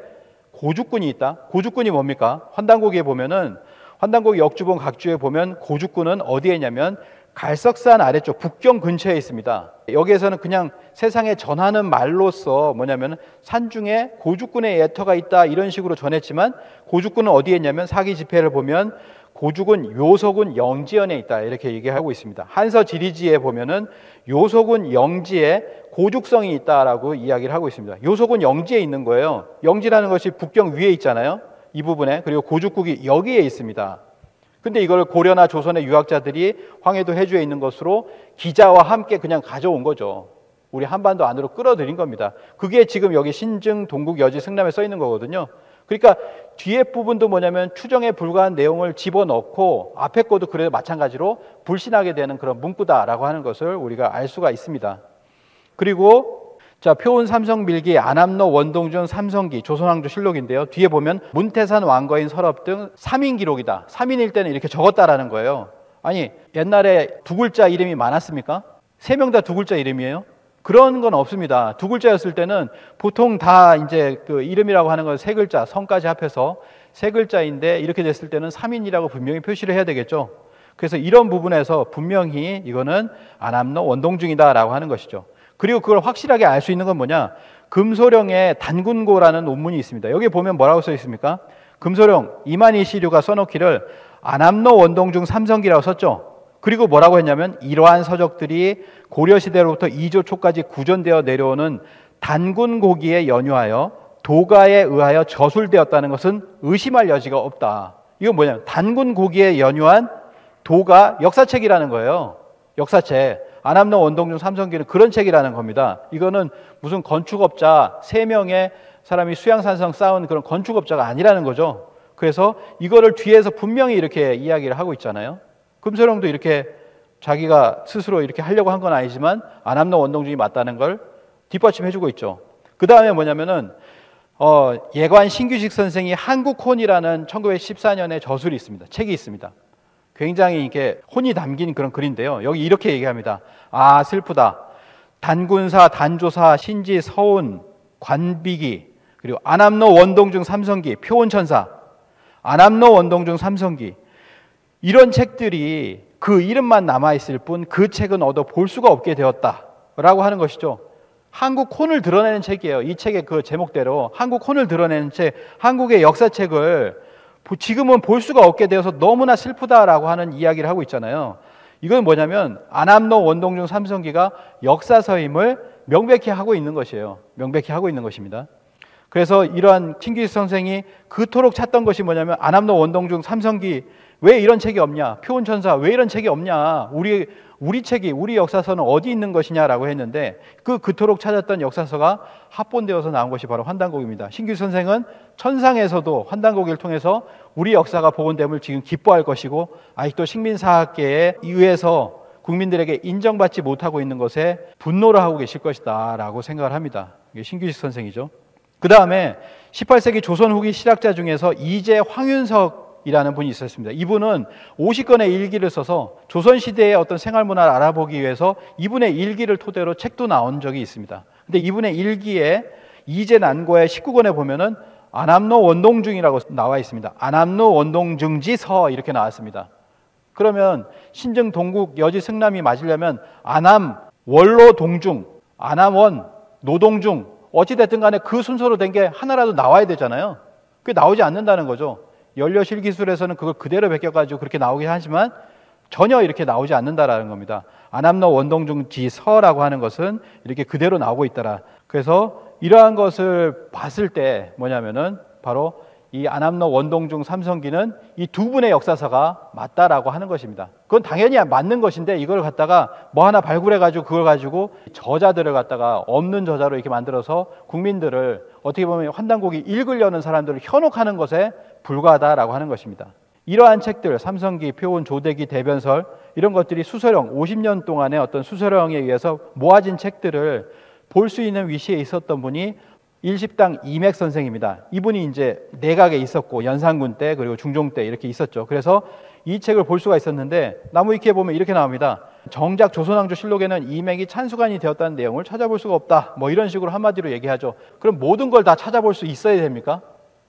고죽군이 있다. 고죽군이 뭡니까? 환단고기에 보면은 환단고기 역주본 각주에 보면 고죽군은 어디에 있냐면 갈석산 아래쪽 북경 근처에 있습니다. 여기에서는 그냥 세상에 전하는 말로써 뭐냐면 산중에 고죽군의 예터가 있다 이런 식으로 전했지만 고죽군은 어디에 있냐면 사기 지폐를 보면 고죽은 요소군 영지연에 있다 이렇게 얘기하고 있습니다. 한서 지리지에 보면은 요소군 영지에 고죽성이 있다라고 이야기를 하고 있습니다. 요소군 영지에 있는 거예요. 영지라는 것이 북경 위에 있잖아요. 이 부분에. 그리고 고죽국이 여기에 있습니다. 근데 이걸 고려나 조선의 유학자들이 황해도 해주에 있는 것으로 기자와 함께 그냥 가져온 거죠. 우리 한반도 안으로 끌어들인 겁니다. 그게 지금 여기 신증, 동국, 여지, 승남에 써 있는 거거든요. 그러니까 뒤에 부분도 뭐냐면 추정에 불과한 내용을 집어넣고 앞에 것도 그래도 마찬가지로 불신하게 되는 그런 문구다라고 하는 것을 우리가 알 수가 있습니다. 그리고 자, 표운 삼성밀기, 안암로, 원동준, 삼성기, 조선왕조 실록인데요. 뒤에 보면 문태산 왕거인 서럽 등 3인 기록이다. 3인일 때는 이렇게 적었다라는 거예요. 아니, 옛날에 두 글자 이름이 많았습니까? 3명 다 두 글자 이름이에요? 그런 건 없습니다. 두 글자였을 때는 보통 다 이제 그 이름이라고 하는 건 3글자, 성까지 합해서 3글자인데 이렇게 됐을 때는 3인이라고 분명히 표시를 해야 되겠죠. 그래서 이런 부분에서 분명히 이거는 안암로, 원동중이다라고 하는 것이죠. 그리고 그걸 확실하게 알 수 있는 건 뭐냐? 금소령의 단군고라는 논문이 있습니다. 여기 보면 뭐라고 써 있습니까? 금소령 이만희 시류가 써놓기를 안암로, 원동중, 삼성기라고 썼죠. 그리고 뭐라고 했냐면 이러한 서적들이 고려시대로부터 2조 초까지 구전되어 내려오는 단군고기에 연유하여 도가에 의하여 저술되었다는 것은 의심할 여지가 없다. 이건 뭐냐면 단군고기에 연유한 도가 역사책이라는 거예요. 역사책. 안암로, 원동중, 삼성기는 그런 책이라는 겁니다. 이거는 무슨 건축업자 3명의 사람이 수양산성 쌓은 그런 건축업자가 아니라는 거죠. 그래서 이거를 뒤에서 분명히 이렇게 이야기를 하고 있잖아요. 금소령도 이렇게 자기가 스스로 이렇게 하려고 한 건 아니지만 안암로, 원동중이 맞다는 걸 뒷받침해주고 있죠. 그 다음에 뭐냐면은 예관 신규식 선생이 한국혼이라는 1914년에 저술이 있습니다. 책이 있습니다. 굉장히 이렇게 혼이 담긴 그런 글인데요. 여기 이렇게 얘기합니다. 아, 슬프다. 단군사, 단조사, 신지, 서운, 관비기, 그리고 안암로, 원동중, 삼성기, 표온천사, 안암로, 원동중, 삼성기, 이런 책들이 그 이름만 남아있을 뿐 그 책은 얻어 볼 수가 없게 되었다라고 하는 것이죠. 한국혼을 드러내는 책이에요. 이 책의 그 제목대로 한국혼을 드러내는 책, 한국의 역사책을 지금은 볼 수가 없게 되어서 너무나 슬프다라고 하는 이야기를 하고 있잖아요. 이건 뭐냐면 안암로, 원동중, 삼성기가 역사서임을 명백히 하고 있는 것이에요. 명백히 하고 있는 것입니다. 그래서 이러한 신규식 선생이 그토록 찾던 것이 뭐냐면 안암로, 원동중, 삼성기 왜 이런 책이 없냐? 표온천사 왜 이런 책이 없냐? 우리 책이, 우리 역사서는 어디 있는 것이냐라고 했는데 그토록 찾았던 역사서가 합본되어서 나온 것이 바로 환단곡입니다. 신규식 선생은 천상에서도 환단곡을 통해서 우리 역사가 복원됨을 지금 기뻐할 것이고 아직도 식민사학계에 의해서 국민들에게 인정받지 못하고 있는 것에 분노를 하고 계실 것이다 라고 생각을 합니다. 이게 신규식 선생이죠. 그 다음에 18세기 조선 후기 실학자 중에서 이재 황윤석이라는 분이 있었습니다. 이분은 50권의 일기를 써서 조선시대의 어떤 생활문화를 알아보기 위해서 이분의 일기를 토대로 책도 나온 적이 있습니다. 근데 이분의 일기에 이재 난고의 19권에 보면은 안암로, 원동중이라고 나와 있습니다. 안암로, 원동중지서 이렇게 나왔습니다. 그러면 신증, 동국, 여지, 승남이 맞으려면 안암, 원로, 동중, 안암원, 노동중 어찌됐든 간에 그 순서로 된 게 하나라도 나와야 되잖아요. 그게 나오지 않는다는 거죠. 연료실기술에서는 그걸 그대로 베껴가지고 그렇게 나오긴 하지만 전혀 이렇게 나오지 않는다라는 겁니다. 안암로, 원동중, 지서라고 하는 것은 이렇게 그대로 나오고 있더라. 그래서 이러한 것을 봤을 때 뭐냐면은 바로 이 안암로, 원동중, 삼성기는 이 두 분의 역사서가 맞다라고 하는 것입니다. 그건 당연히 맞는 것인데 이걸 갖다가 뭐 하나 발굴해가지고 그걸 가지고 저자들을 갖다가 없는 저자로 이렇게 만들어서 국민들을 어떻게 보면 환단곡이 읽으려는 사람들을 현혹하는 것에 불과하다라고 하는 것입니다. 이러한 책들, 삼성기, 표온, 조대기, 대변설 이런 것들이 수서령, 50년 동안의 어떤 수서령에 의해서 모아진 책들을 볼 수 있는 위치에 있었던 분이 일십당 이맥 선생입니다. 이분이 이제 내각에 있었고 연산군 때 그리고 중종 때 이렇게 있었죠. 그래서 이 책을 볼 수가 있었는데 나무위키에 보면 이렇게 나옵니다. 정작 조선왕조 실록에는 이맥이 찬수관이 되었다는 내용을 찾아볼 수가 없다. 뭐 이런 식으로 한마디로 얘기하죠. 그럼 모든 걸 다 찾아볼 수 있어야 됩니까?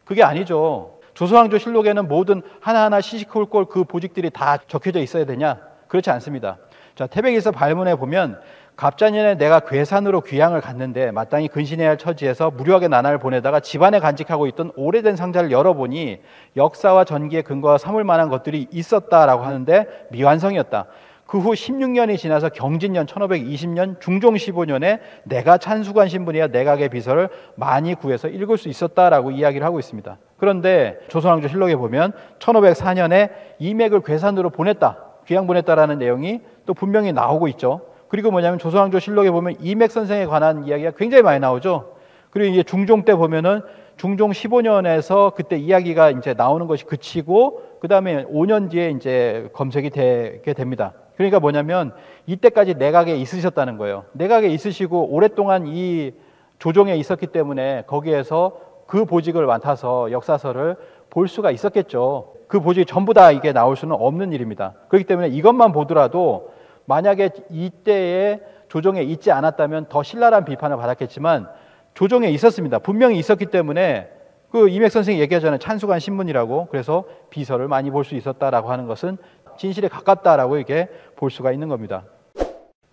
그게 아니죠. 조선왕조 실록에는 모든 하나하나 시시콜콜 그 보직들이 다 적혀져 있어야 되냐? 그렇지 않습니다. 자, 태백에서 발문해 보면 갑자년에 내가 괴산으로 귀향을 갔는데 마땅히 근신해야 할 처지에서 무료하게 나날을 보내다가 집안에 간직하고 있던 오래된 상자를 열어보니 역사와 전기에 근거가 삼을 만한 것들이 있었다라고 하는데 미완성이었다. 그 후 16년이 지나서 경진년 1520년 중종 15년에 내가 찬수관 신분이야 내각의 비서를 많이 구해서 읽을 수 있었다라고 이야기를 하고 있습니다. 그런데 조선왕조 실록에 보면 1504년에 이맥을 괴산으로 보냈다, 귀양 보냈다라는 내용이 또 분명히 나오고 있죠. 그리고 뭐냐면 조선왕조 실록에 보면 이맥 선생에 관한 이야기가 굉장히 많이 나오죠. 그리고 이제 중종 때 보면은 중종 15년에서 그때 이야기가 이제 나오는 것이 그치고 그 다음에 5년 뒤에 이제 검색이 되게 됩니다. 그러니까 뭐냐면 이때까지 내각에 있으셨다는 거예요. 내각에 있으시고 오랫동안 이 조정에 있었기 때문에 거기에서 그 보직을 맡아서 역사서를 볼 수가 있었겠죠. 그 보직이 전부 다 이게 나올 수는 없는 일입니다. 그렇기 때문에 이것만 보더라도 만약에 이때에 조정에 있지 않았다면 더 신랄한 비판을 받았겠지만 조정에 있었습니다. 분명히 있었기 때문에 그 이맥 선생이 얘기하잖아요. 찬수관 신문이라고. 그래서 비서를 많이 볼 수 있었다라고 하는 것은 진실에 가깝다라고 이렇게 볼 수가 있는 겁니다.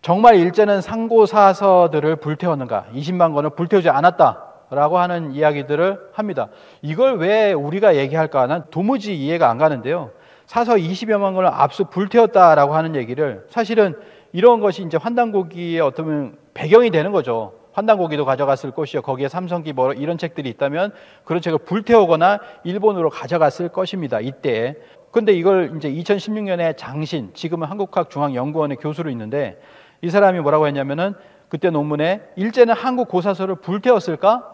정말 일제는 상고사서들을 불태웠는가? 20만 권을 불태우지 않았다라고 하는 이야기들을 합니다. 이걸 왜 우리가 얘기할까? 난 도무지 이해가 안 가는데요. 사서 20여만 권을 압수 불태웠다라고 하는 얘기를 사실은 이런 것이 이제 환단고기의 어떤 배경이 되는 거죠. 환단고기도 가져갔을 것이요. 거기에 삼성기 뭐 이런 책들이 있다면 그런 책을 불태우거나 일본으로 가져갔을 것입니다. 이때. 근데 이걸 이제 2016년에 장신, 지금은 한국학중앙연구원의 교수로 있는데 이 사람이 뭐라고 했냐면은 그때 논문에 일제는 한국 고사서를 불태웠을까?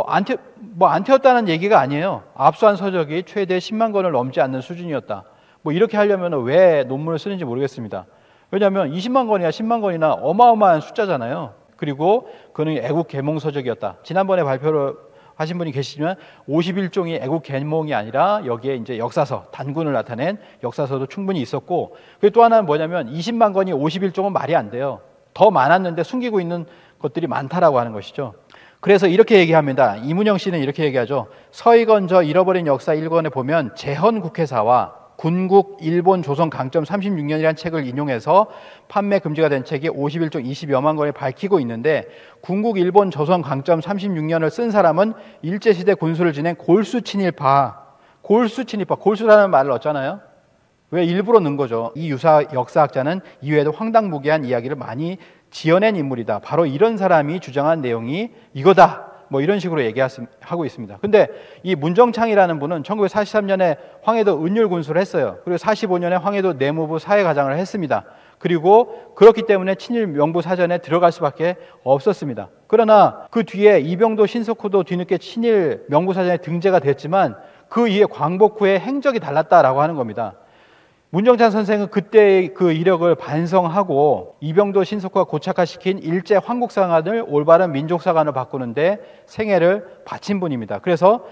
안 태웠다는 얘기가 아니에요. 압수한 서적이 최대 10만 권을 넘지 않는 수준이었다. 뭐 이렇게 하려면 왜 논문을 쓰는지 모르겠습니다. 왜냐하면 20만 권이나 10만 권이나 어마어마한 숫자잖아요. 그리고 그는 애국 계몽 서적이었다. 지난번에 발표를 하신 분이 계시지만 51종이 애국 계몽이 아니라 여기에 이제 역사서, 단군을 나타낸 역사서도 충분히 있었고, 그리고 또 하나는 뭐냐면 20만 권이 51종은 말이 안 돼요. 더 많았는데 숨기고 있는 것들이 많다라고 하는 것이죠. 그래서 이렇게 얘기합니다. 이문영 씨는 이렇게 얘기하죠. 서희건저 잃어버린 역사 1권에 보면 재헌 국회사와 군국 일본 조선 강점 36년이라는 책을 인용해서 판매 금지가 된 책이 51종 20여만 권을 밝히고 있는데 군국 일본 조선 강점 36년을 쓴 사람은 일제시대 군수를 지낸 골수친일파, 골수라는 말을 넣었잖아요. 왜 일부러 넣은 거죠. 이 유사 역사학자는 이외에도 황당무계한 이야기를 많이 지어낸 인물이다. 바로 이런 사람이 주장한 내용이 이거다. 뭐 이런 식으로 얘기하고 있습니다. 근데 이 문정창이라는 분은 1943년에 황해도 은율군수를 했어요. 그리고 45년에 황해도 내무부 사회과장을 했습니다. 그리고 그렇기 때문에 친일 명부 사전에 들어갈 수밖에 없었습니다. 그러나 그 뒤에 이병도 신석호도 뒤늦게 친일 명부 사전에 등재가 됐지만 그 이후에 광복 후에 행적이 달랐다라고 하는 겁니다. 문정찬 선생은 그때의 그 이력을 반성하고 이병도 신석호가 고착화시킨 일제 황국사관을 올바른 민족사관을 바꾸는데 생애를 바친 분입니다. 그래서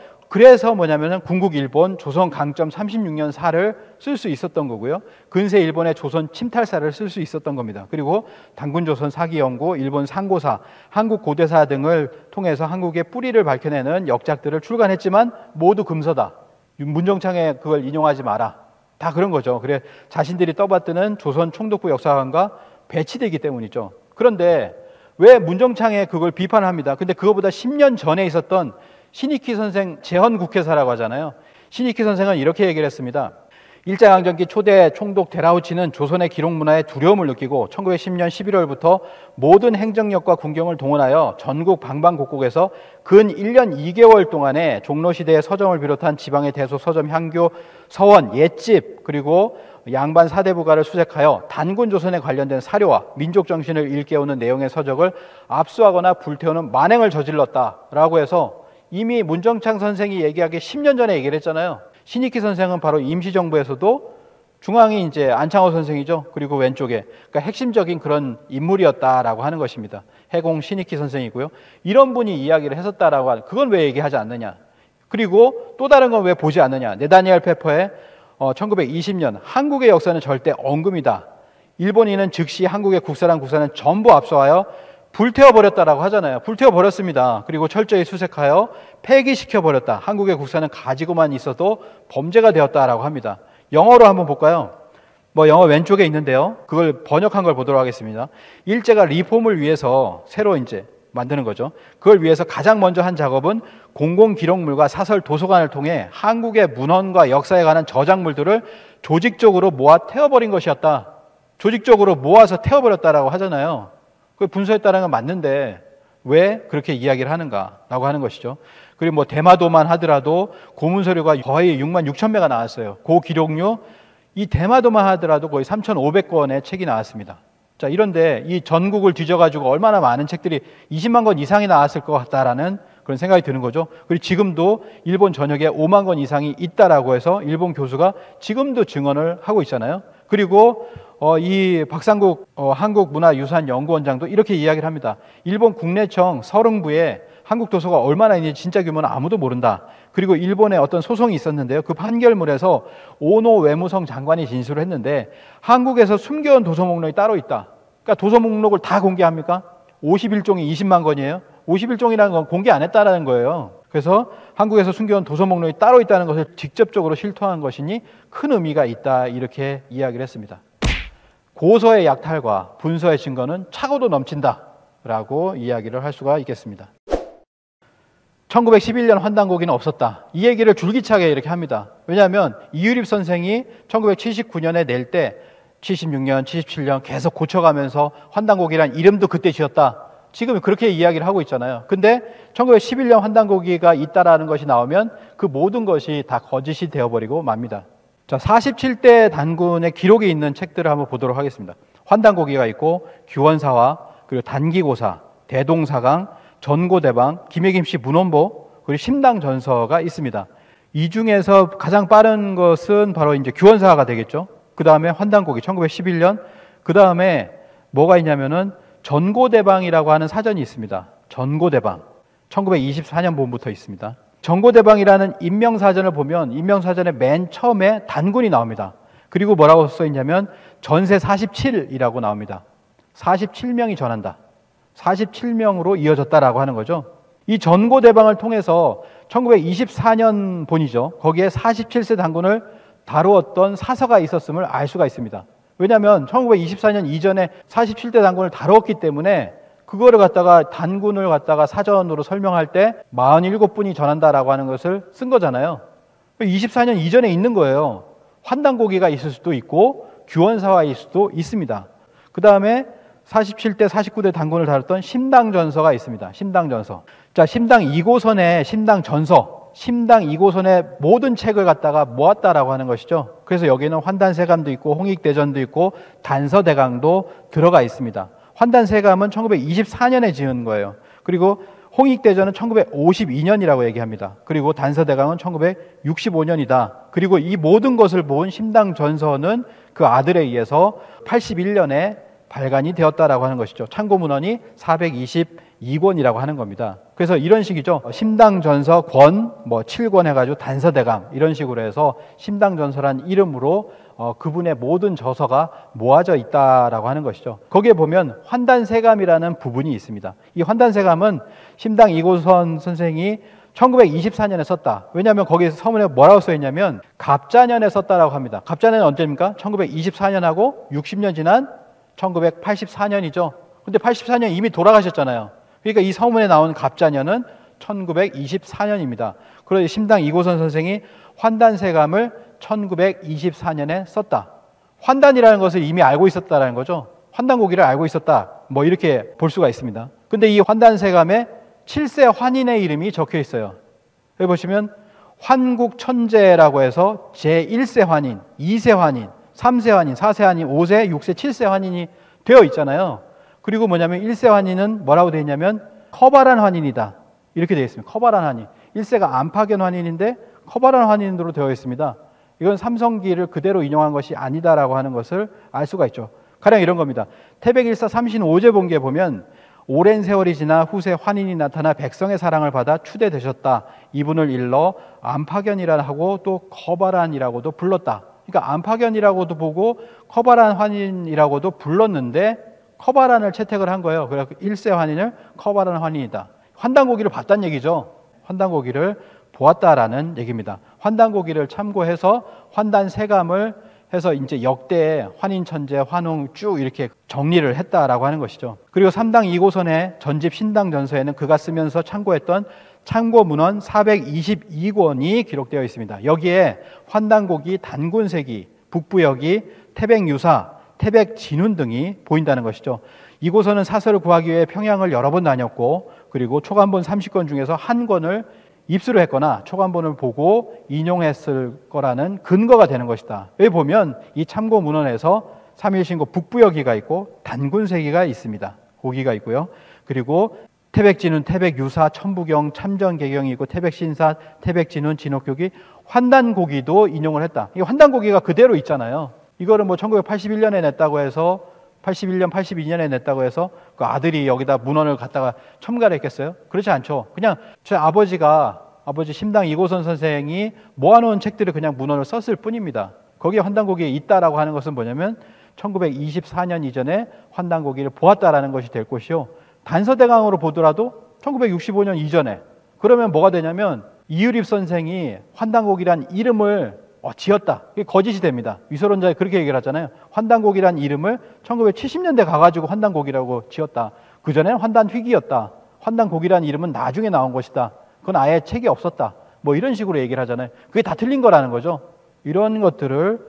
뭐냐면은 군국 일본 조선 강점 36년 사를 쓸 수 있었던 거고요. 근세 일본의 조선 침탈사를 쓸 수 있었던 겁니다. 그리고 단군조선 사기연구, 일본 상고사, 한국 고대사 등을 통해서 한국의 뿌리를 밝혀내는 역작들을 출간했지만 모두 금서다. 문정창의 그걸 인용하지 마라. 다 그런 거죠. 그래 자신들이 떠받드는 조선 총독부 역사관과 배치되기 때문이죠. 그런데 왜 문정창의 그걸 비판합니다. 근데 그거보다 10년 전에 있었던 신익희 선생 재헌국회사라고 하잖아요. 신익희 선생은 이렇게 얘기를 했습니다. 일제강점기 초대 총독 데라우치는 조선의 기록문화에 두려움을 느끼고 1910년 11월부터 모든 행정력과 군경을 동원하여 전국 방방곡곡에서 근 1년 2개월 동안에 종로시대의 서점을 비롯한 지방의 대소 서점, 향교, 서원, 옛집 그리고 양반 사대부가를 수색하여 단군 조선에 관련된 사료와 민족 정신을 일깨우는 내용의 서적을 압수하거나 불태우는 만행을 저질렀다라고 해서 이미 문정창 선생이 얘기하기 10년 전에 얘기를 했잖아요. 신익희 선생은 바로 임시정부에서도 중앙이 이제 안창호 선생이죠. 그리고 왼쪽에 그러니까 핵심적인 그런 인물이었다라고 하는 것입니다. 해공 신익희 선생이고요. 이런 분이 이야기를 했었다라고 하는, 그건 왜 얘기하지 않느냐. 그리고 또 다른 건 왜 보지 않느냐. 네다니엘 페퍼의 1920년 한국의 역사는 절대 엉금이다. 일본인은 즉시 한국의 국사는 전부 압수하여 불태워버렸다라고 하잖아요. 불태워버렸습니다. 그리고 철저히 수색하여 폐기시켜버렸다. 한국의 국사는 가지고만 있어도 범죄가 되었다라고 합니다. 영어로 한번 볼까요? 영어 왼쪽에 있는데요. 그걸 번역한 걸 보도록 하겠습니다. 일제가 리폼을 위해서 새로 이제 만드는 거죠. 그걸 위해서 가장 먼저 한 작업은 공공기록물과 사설 도서관을 통해 한국의 문헌과 역사에 관한 저작물들을 조직적으로 모아 태워버린 것이었다. 조직적으로 모아서 태워버렸다라고 하잖아요. 그 분서했다는 건 맞는데 왜 그렇게 이야기를 하는가라고 하는 것이죠. 그리고 대마도만 하더라도 고문서류가 거의 6만 6천 매가 나왔어요. 고기록류 이 대마도만 하더라도 거의 3,500권의 책이 나왔습니다. 자, 이런데 이 전국을 뒤져가지고 얼마나 많은 책들이 20만 권 이상이 나왔을 것 같다라는 그런 생각이 드는 거죠. 그리고 지금도 일본 전역에 5만 권 이상이 있다라고 해서 일본 교수가 지금도 증언을 하고 있잖아요. 그리고 이 박상국 한국문화유산연구원장도 이렇게 이야기를 합니다. 일본 국내청 서릉부에 한국 도서가 얼마나 있는지 진짜 규모는 아무도 모른다. 그리고 일본에 어떤 소송이 있었는데요. 그 판결문에서 오노 외무성 장관이 진술을 했는데 한국에서 숨겨온 도서 목록이 따로 있다. 그러니까 도서 목록을 다 공개합니까? 51종이 20만 권이에요. 51종이라는 건 공개 안 했다라는 거예요. 그래서 한국에서 숨겨온 도서 목록이 따로 있다는 것을 직접적으로 실토한 것이니 큰 의미가 있다. 이렇게 이야기를 했습니다. 고서의 약탈과 분서의 증거는 차고도 넘친다라고 이야기를 할 수가 있겠습니다. 1911년 환단고기는 없었다. 이 얘기를 줄기차게 이렇게 합니다. 왜냐하면 이유립 선생이 1979년에 낼 때 76년, 77년 계속 고쳐가면서 환단고기란 이름도 그때 지었다. 지금 그렇게 이야기를 하고 있잖아요. 근데 1911년 환단고기가 있다라는 것이 나오면 그 모든 것이 다 거짓이 되어버리고 맙니다. 자, 47대 단군의 기록이 있는 책들을 한번 보도록 하겠습니다. 환단고기가 있고 규원사화, 그리고 단기고사, 대동사강, 전고대방, 김혜김씨 문헌보, 그리고 심당전서가 있습니다. 이 중에서 가장 빠른 것은 바로 이제 규원사화가 되겠죠. 그 다음에 환단고기 1911년, 그 다음에 뭐가 있냐면은 전고대방이라고 하는 사전이 있습니다. 전고대방 1924년 본부터 있습니다. 전고대방이라는 인명사전을 보면 인명사전의 맨 처음에 단군이 나옵니다. 그리고 뭐라고 써있냐면 전세 47이라고 나옵니다. 47명이 전한다. 47명으로 이어졌다라고 하는 거죠. 이 전고대방을 통해서 1924년 본이죠. 거기에 47세 단군을 다루었던 사서가 있었음을 알 수가 있습니다. 왜냐하면 1924년 이전에 47대 단군을 다루었기 때문에 그거를 갖다가 단군을 갖다가 사전으로 설명할 때 47분이 전한다라고 하는 것을 쓴 거잖아요. 24년 이전에 있는 거예요. 환단고기가 있을 수도 있고 규원사화일 수도 있습니다. 그 다음에 47대, 49대 단군을 다뤘던 심당전서가 있습니다. 심당전서. 자, 심당 2고선의 심당전서, 심당 2고선의 모든 책을 갖다가 모았다라고 하는 것이죠. 그래서 여기는 환단세감도 있고 홍익대전도 있고 단서대강도 들어가 있습니다. 환단세감은 1924년에 지은 거예요. 그리고 홍익대전은 1952년이라고 얘기합니다. 그리고 단서대강은 1965년이다. 그리고 이 모든 것을 모은 심당전서는 그 아들에 의해서 81년에 발간이 되었다라고 하는 것이죠. 참고문헌이 422권이라고 하는 겁니다. 그래서 이런 식이죠. 심당전서 권, 7권 해가지고 단서대강 이런 식으로 해서 심당전서란 이름으로 그분의 모든 저서가 모아져 있다라고 하는 것이죠. 거기에 보면 환단세감이라는 부분이 있습니다. 이 환단세감은 심당 이고선 선생이 1924년에 썼다. 왜냐하면 거기서 서문에 뭐라고 써있냐면 갑자년에 썼다라고 합니다. 갑자년은 언제입니까? 1924년하고 60년 지난 1984년이죠. 근데 84년 이미 돌아가셨잖아요. 그러니까 이 서문에 나온 갑자년은 1924년입니다. 그래서 심당 이고선 선생이 환단세감을 1924년에 썼다. 환단이라는 것을 이미 알고 있었다라는 거죠. 환단고기를 알고 있었다. 이렇게 볼 수가 있습니다. 근데 이 환단세감에 7세 환인의 이름이 적혀 있어요. 여기 보시면 환국천재라고 해서 제1세 환인, 2세 환인, 3세 환인, 4세 환인, 5세, 6세, 7세 환인이 되어 있잖아요. 그리고 뭐냐면 1세 환인은 뭐라고 되어 있냐면 커발한 환인이다. 이렇게 되어 있습니다. 커발한 환인. 1세가 안파견 환인인데 커바란 환인으로 되어 있습니다. 이건 삼성기를 그대로 인용한 것이 아니다라고 하는 것을 알 수가 있죠. 가령 이런 겁니다. 태백일사 35제본기에 보면 오랜 세월이 지나 후세 환인이 나타나 백성의 사랑을 받아 추대되셨다. 이분을 일러 안파견이라 하고 또 커바란이라고도 불렀다. 그러니까 안파견이라고도 보고 커바란 환인이라고도 불렀는데 커바란을 채택을 한 거예요. 그래서 1세 환인을 커바란 환인이다. 환단고기를 봤다는 얘기죠. 환단고기를 보았다라는 얘기입니다. 환단고기를 참고해서 환단 세감을 해서 이제 역대 환인 천재, 환웅 쭉 이렇게 정리를 했다라고 하는 것이죠. 그리고 3당 2고선의 전집 신당 전서에는 그가 쓰면서 참고했던 참고 문헌 422권이 기록되어 있습니다. 여기에 환단고기, 단군세기, 북부여기, 태백유사, 태백진훈 등이 보인다는 것이죠. 이고선은 사설을 구하기 위해 평양을 여러 번 다녔고 그리고 초간본 30권 중에서 한 권을 입수를 했거나 초간본을 보고 인용했을 거라는 근거가 되는 것이다. 여기 보면 이 참고 문헌에서 삼일신고 북부여기가 있고 단군세기가 있습니다. 고기가 있고요. 그리고 태백진훈, 태백유사, 천부경, 참전개경이 있고 태백신사, 태백진훈, 진옥교기, 환단고기도 인용을 했다. 이 환단고기가 그대로 있잖아요. 이거를 뭐 1981년에 냈다고 해서 81년, 82년에 냈다고 해서 그 아들이 여기다 문헌을 갖다가 첨가를 했겠어요? 그렇지 않죠. 그냥 제 아버지 심당 이고선 선생이 모아놓은 책들을 그냥 문헌을 썼을 뿐입니다. 거기에 환단고기에 있다라고 하는 것은 뭐냐면 1924년 이전에 환단고기를 보았다라는 것이 될 것이요. 단서대강으로 보더라도 1965년 이전에. 그러면 뭐가 되냐면 이유립 선생이 환단고기란 이름을 지었다. 이게 거짓이 됩니다. 위설론자에 그렇게 얘기를 하잖아요. 환단고기란 이름을 1970년대 가가지고 환단고기라고 지었다. 그전에는 환단휘기였다. 환단고기란 이름은 나중에 나온 것이다. 그건 아예 책이 없었다. 뭐 이런 식으로 얘기를 하잖아요. 그게 다 틀린 거라는 거죠. 이런 것들을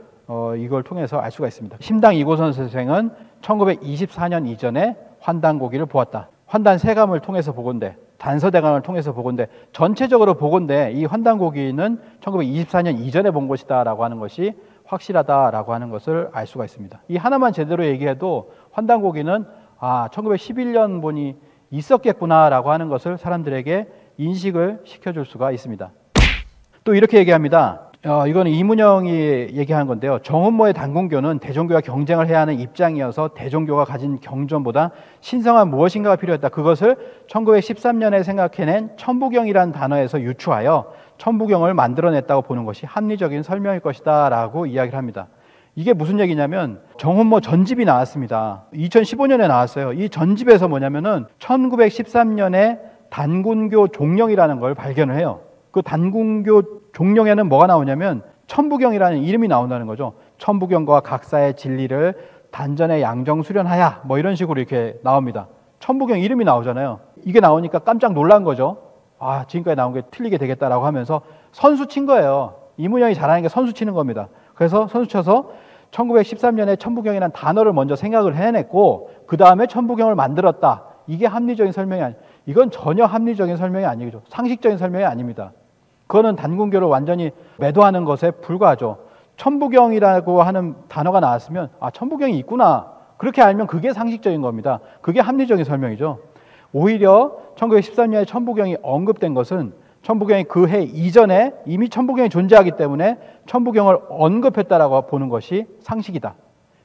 이걸 통해서 알 수가 있습니다. 심당 이고선 선생은 1924년 이전에 환단고기를 보았다. 환단 세감을 통해서 보건대, 단서대감을 통해서 보건대, 전체적으로 보건대 이 환단고기는 1924년 이전에 본 것이다라고 하는 것이 확실하다라고 하는 것을 알 수가 있습니다. 이 하나만 제대로 얘기해도 환단고기는 1911년 본이 있었겠구나라고 하는 것을 사람들에게 인식을 시켜줄 수가 있습니다. 또 이렇게 얘기합니다. 이거는 이문영이 얘기한 건데요. 정은모의 단군교는 대종교와 경쟁을 해야 하는 입장이어서 대종교가 가진 경전보다 신성한 무엇인가가 필요했다. 그것을 1913년에 생각해낸 천부경이라는 단어에서 유추하여 천부경을 만들어냈다고 보는 것이 합리적인 설명일 것이다 라고 이야기를 합니다. 이게 무슨 얘기냐면 정은모 전집이 나왔습니다. 2015년에 나왔어요. 이 전집에서 뭐냐면은 1913년에 단군교 종령이라는 걸 발견을 해요. 그 단군교 종령에는 뭐가 나오냐면 천부경이라는 이름이 나온다는 거죠. 천부경과 각사의 진리를 단전에 양정 수련하야 뭐 이런 식으로 이렇게 나옵니다. 천부경 이름이 나오잖아요. 이게 나오니까 깜짝 놀란 거죠. 지금까지 나온 게 틀리게 되겠다라고 하면서 선수 친 거예요. 이문영이 잘하는 게 선수 치는 겁니다. 그래서 선수 쳐서 1913년에 천부경이라는 단어를 먼저 생각을 해냈고 그 다음에 천부경을 만들었다. 이게 합리적인 설명이 아니에요. 이건 전혀 합리적인 설명이 아니죠. 상식적인 설명이 아닙니다. 그거는 단군교를 완전히 매도하는 것에 불과하죠. 천부경이라고 하는 단어가 나왔으면 천부경이 있구나. 그렇게 알면 그게 상식적인 겁니다. 그게 합리적인 설명이죠. 오히려 1913년에 천부경이 언급된 것은 천부경이 그 해 이전에 이미 천부경이 존재하기 때문에 천부경을 언급했다라고 보는 것이 상식이다.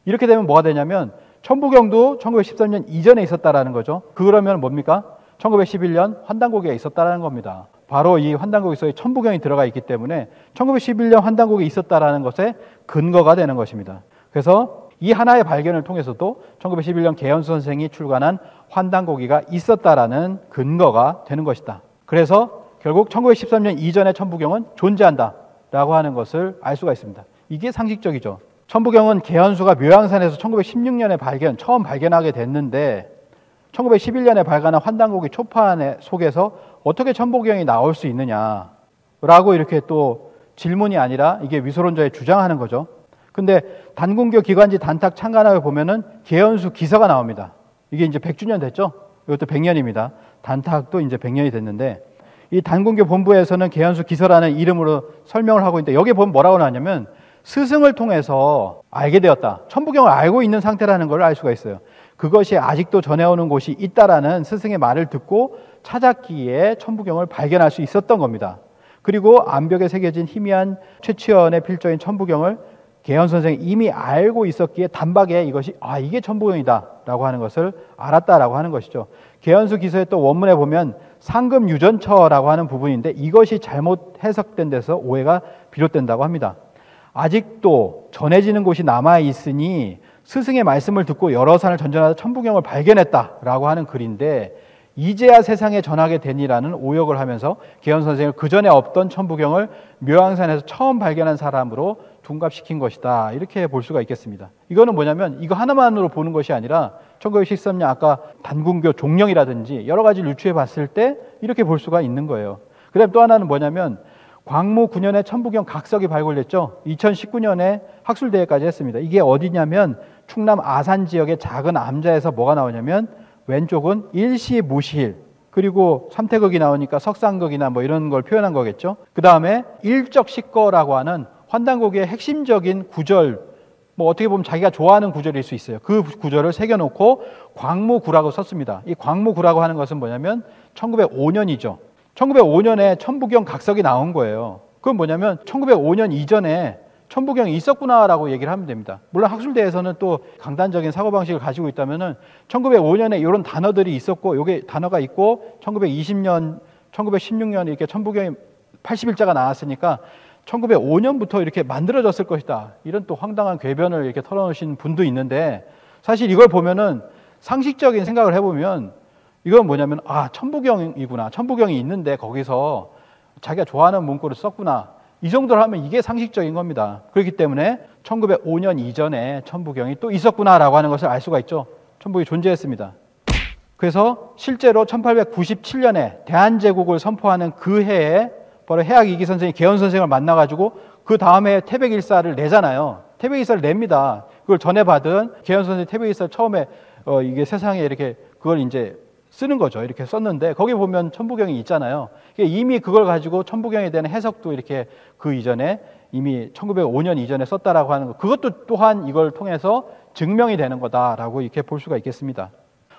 이렇게 되면 뭐가 되냐면 천부경도 1913년 이전에 있었다라는 거죠. 그러면 뭡니까? 1911년 환단고기가 있었다라는 겁니다. 바로 이 환단고기서에 천부경이 들어가 있기 때문에 1911년 환단고기 있었다라는 것에 근거가 되는 것입니다. 그래서 이 하나의 발견을 통해서도 1911년 개연수 선생이 출간한 환단고기가 있었다라는 근거가 되는 것이다. 그래서 결국 1913년 이전의 천부경은 존재한다라고 하는 것을 알 수가 있습니다. 이게 상식적이죠. 천부경은 개연수가 묘양산에서 1916년에 처음 발견하게 됐는데 1911년에 발간한 환단고기 초판 속에서 어떻게 천부경이 나올 수 있느냐라고 이렇게 또 질문이 아니라 이게 위소론자의 주장하는 거죠. 근데 단군교 기관지 단탁 창간하에 보면은 개연수 기서가 나옵니다. 이게 이제 100주년 됐죠? 이것도 100년입니다. 단탁도 이제 100년이 됐는데 이 단군교 본부에서는 개연수 기서라는 이름으로 설명을 하고 있는데 여기에 보면 뭐라고 나왔냐면 스승을 통해서 알게 되었다. 천부경을 알고 있는 상태라는 걸 알 수가 있어요. 그것이 아직도 전해오는 곳이 있다라는 스승의 말을 듣고 찾았기에 천부경을 발견할 수 있었던 겁니다. 그리고 암벽에 새겨진 희미한 최치원의 필조인 천부경을 계현 선생이 이미 알고 있었기에 단박에 이것이 이게 천부경이다라고 하는 것을 알았다라고 하는 것이죠. 계현수 기서의 또 원문에 보면 상금유전처라고 하는 부분인데 이것이 잘못 해석된 데서 오해가 비롯된다고 합니다. 아직도 전해지는 곳이 남아 있으니 스승의 말씀을 듣고 여러 산을 전전하다 천부경을 발견했다라고 하는 글인데 이제야 세상에 전하게 되니라는 오역을 하면서 계현 선생을 그 전에 없던 천부경을 묘양산에서 처음 발견한 사람으로 둔갑시킨 것이다. 이렇게 볼 수가 있겠습니다. 이거는 뭐냐면 이거 하나만으로 보는 것이 아니라 1913년 아까 단군교 종령이라든지 여러 가지를 유추해 봤을 때 이렇게 볼 수가 있는 거예요. 그 다음에 또 하나는 뭐냐면 광무 9년에 천부경 각석이 발굴됐죠. 2019년에 학술대회까지 했습니다. 이게 어디냐면 충남 아산 지역의 작은 암자에서 뭐가 나오냐면 왼쪽은 일시무실, 그리고 삼태극이 나오니까 석상극이나 뭐 이런 걸 표현한 거겠죠. 그 다음에 일적식거라고 하는 환단고기의 핵심적인 구절, 뭐 어떻게 보면 자기가 좋아하는 구절일 수 있어요. 그 구절을 새겨놓고 광무구라고 썼습니다. 이 광무구라고 하는 것은 뭐냐면 1905년이죠. 1905년에 천부경 각석이 나온 거예요. 그건 뭐냐면 1905년 이전에 천부경이 있었구나라고 얘기를 하면 됩니다. 물론 학술대에서는 또 강단적인 사고방식을 가지고 있다면은 1905년에 이런 단어들이 있었고, 요게 단어가 있고, 1920년, 1916년에 이렇게 천부경이 80일자가 나왔으니까 1905년부터 이렇게 만들어졌을 것이다. 이런 또 황당한 궤변을 이렇게 털어놓으신 분도 있는데, 사실 이걸 보면은 상식적인 생각을 해보면 이건 뭐냐면, 천부경이구나. 천부경이 있는데 거기서 자기가 좋아하는 문구를 썼구나. 이 정도로 하면 이게 상식적인 겁니다. 그렇기 때문에 1905년 이전에 천부경이 또 있었구나라고 하는 것을 알 수가 있죠. 천부경이 존재했습니다. 그래서 실제로 1897년에 대한제국을 선포하는 그 해에 바로 해학 이기 선생이 계현 선생을 만나가지고 그 다음에 태백일사를 내잖아요. 태백일사를 냅니다. 그걸 전해받은 계현 선생이 태백일사를 처음에 이게 세상에 이렇게 그걸 이제 쓰는 거죠. 이렇게 썼는데 거기 보면 천부경이 있잖아요. 이미 그걸 가지고 천부경에 대한 해석도 이렇게 그 이전에 이미 1905년 이전에 썼다라고 하는 것, 그것도 또한 이걸 통해서 증명이 되는 거다라고 이렇게 볼 수가 있겠습니다.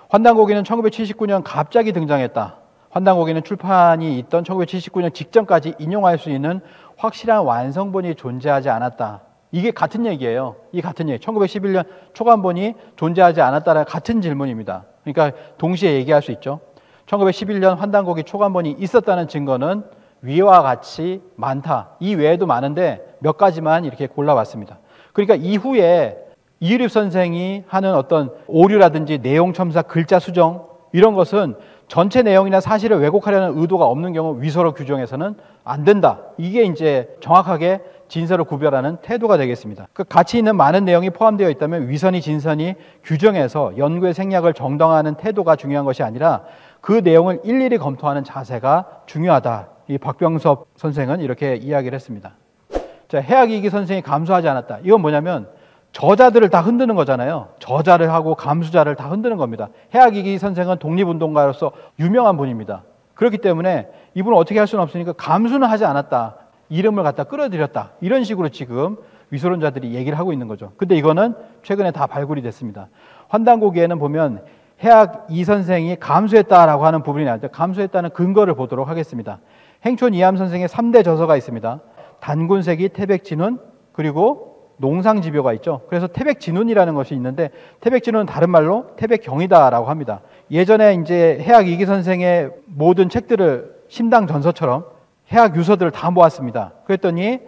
환단고기는 1979년 갑자기 등장했다. 환단고기는 출판이 있던 1979년 직전까지 인용할 수 있는 확실한 완성본이 존재하지 않았다. 이게 같은 얘기예요. 이 같은 얘기. 1911년 초간본이 존재하지 않았다는 같은 질문입니다. 그러니까 동시에 얘기할 수 있죠. 1911년 환단고기 초간본이 있었다는 증거는 위와 같이 많다. 이 외에도 많은데 몇 가지만 이렇게 골라봤습니다. 그러니까 이후에 이유립 선생이 하는 어떤 오류라든지 내용 첨사, 글자 수정 이런 것은 전체 내용이나 사실을 왜곡하려는 의도가 없는 경우 위서로 규정해서는 안 된다. 이게 이제 정확하게 진서를 구별하는 태도가 되겠습니다. 그 가치 있는 많은 내용이 포함되어 있다면 위선이 진선이 규정해서 연구의 생략을 정당화하는 태도가 중요한 것이 아니라 그 내용을 일일이 검토하는 자세가 중요하다. 이 박병섭 선생은 이렇게 이야기를 했습니다. 자, 해학이기 선생이 감수하지 않았다. 이건 뭐냐면 저자들을 다 흔드는 거잖아요. 저자를 하고 감수자를 다 흔드는 겁니다. 해학이기 선생은 독립운동가로서 유명한 분입니다. 그렇기 때문에 이분은 어떻게 할 수는 없으니까 감수는 하지 않았다. 이름을 갖다 끌어들였다. 이런 식으로 지금 위소론자들이 얘기를 하고 있는 거죠. 근데 이거는 최근에 다 발굴이 됐습니다. 환단고기에는 보면 해학 이 선생이 감수했다라고 하는 부분이 나왔는데 감수했다는 근거를 보도록 하겠습니다. 행촌 이함 선생의 3대 저서가 있습니다. 단군세기, 태백진운, 그리고 농상지묘가 있죠. 그래서 태백진운이라는 것이 있는데 태백진운은 다른 말로 태백경이다라고 합니다. 예전에 이제 해학 이기 선생의 모든 책들을 심당전서처럼 해학 유서들을 다 모았습니다. 그랬더니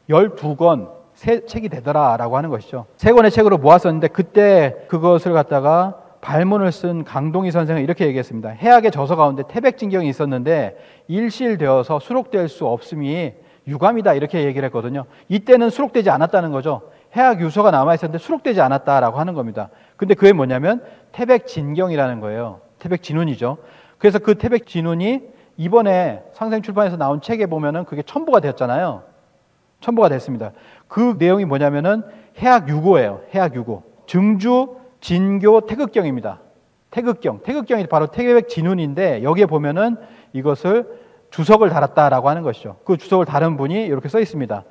12권 세 책이 되더라라고 하는 것이죠. 3권의 책으로 모았었는데 그때 그것을 갖다가 발문을 쓴 강동희 선생은 이렇게 얘기했습니다. 해학의 저서 가운데 태백진경이 있었는데 일실되어서 수록될 수 없음이 유감이다 이렇게 얘기를 했거든요. 이때는 수록되지 않았다는 거죠. 해학 유서가 남아있었는데 수록되지 않았다라고 하는 겁니다. 근데 그게 뭐냐면 태백진경이라는 거예요. 태백진운이죠. 그래서 그 태백진운이 이번에 상생출판에서 나온 책에 보면은 그게 첨부가 되었잖아요. 첨부가 됐습니다. 그 내용이 뭐냐면은 해학유고예요. 해학유고. 증주, 진교, 태극경입니다. 태극경이 바로 태백진운인데 여기에 보면은 이것을 주석을 달았다라고 하는 것이죠. 그 주석을 다른 분이 이렇게 써 있습니다.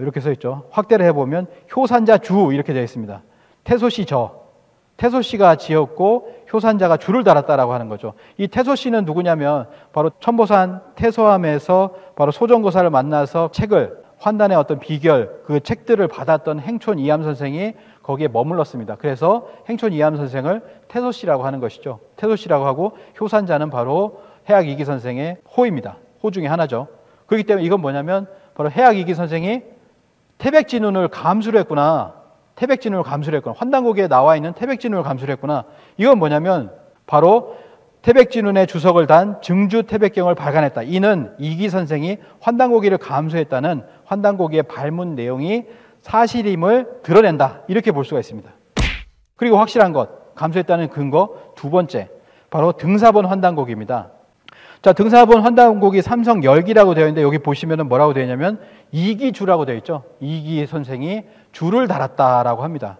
이렇게 써 있죠. 확대를 해보면 효산자 주 이렇게 되어 있습니다. 태소시 저. 태소씨가 지었고 효산자가 줄을 달았다라고 하는 거죠. 이 태소씨는 누구냐면 바로 천보산 태소함에서 바로 소정고사를 만나서 책을 환단의 어떤 비결, 그 책들을 받았던 행촌 이암 선생이 거기에 머물렀습니다. 그래서 행촌 이암 선생을 태소씨라고 하는 것이죠. 태소씨라고 하고 효산자는 바로 해학 이기 선생의 호입니다. 호 중에 하나죠. 그렇기 때문에 이건 뭐냐면 바로 해학 이기 선생이 태백진운을 감수를 했구나. 태백진운을 감수를 했구나. 환단고기에 나와 있는 태백진운을 감수를 했구나. 이건 뭐냐면 바로 태백진운의 주석을 단 증주 태백경을 발간했다. 이는 이기 선생이 환단고기를 감수했다는 환단고기의 발문 내용이 사실임을 드러낸다. 이렇게 볼 수가 있습니다. 그리고 확실한 것, 감수했다는 근거 두 번째, 바로 등사본 환단고기입니다. 자, 등사본 환단고기 삼성열기라고 되어 있는데 여기 보시면은 뭐라고 되어 있냐면 이기주라고 되어 있죠. 이기 선생이 줄을 달았다라고 합니다.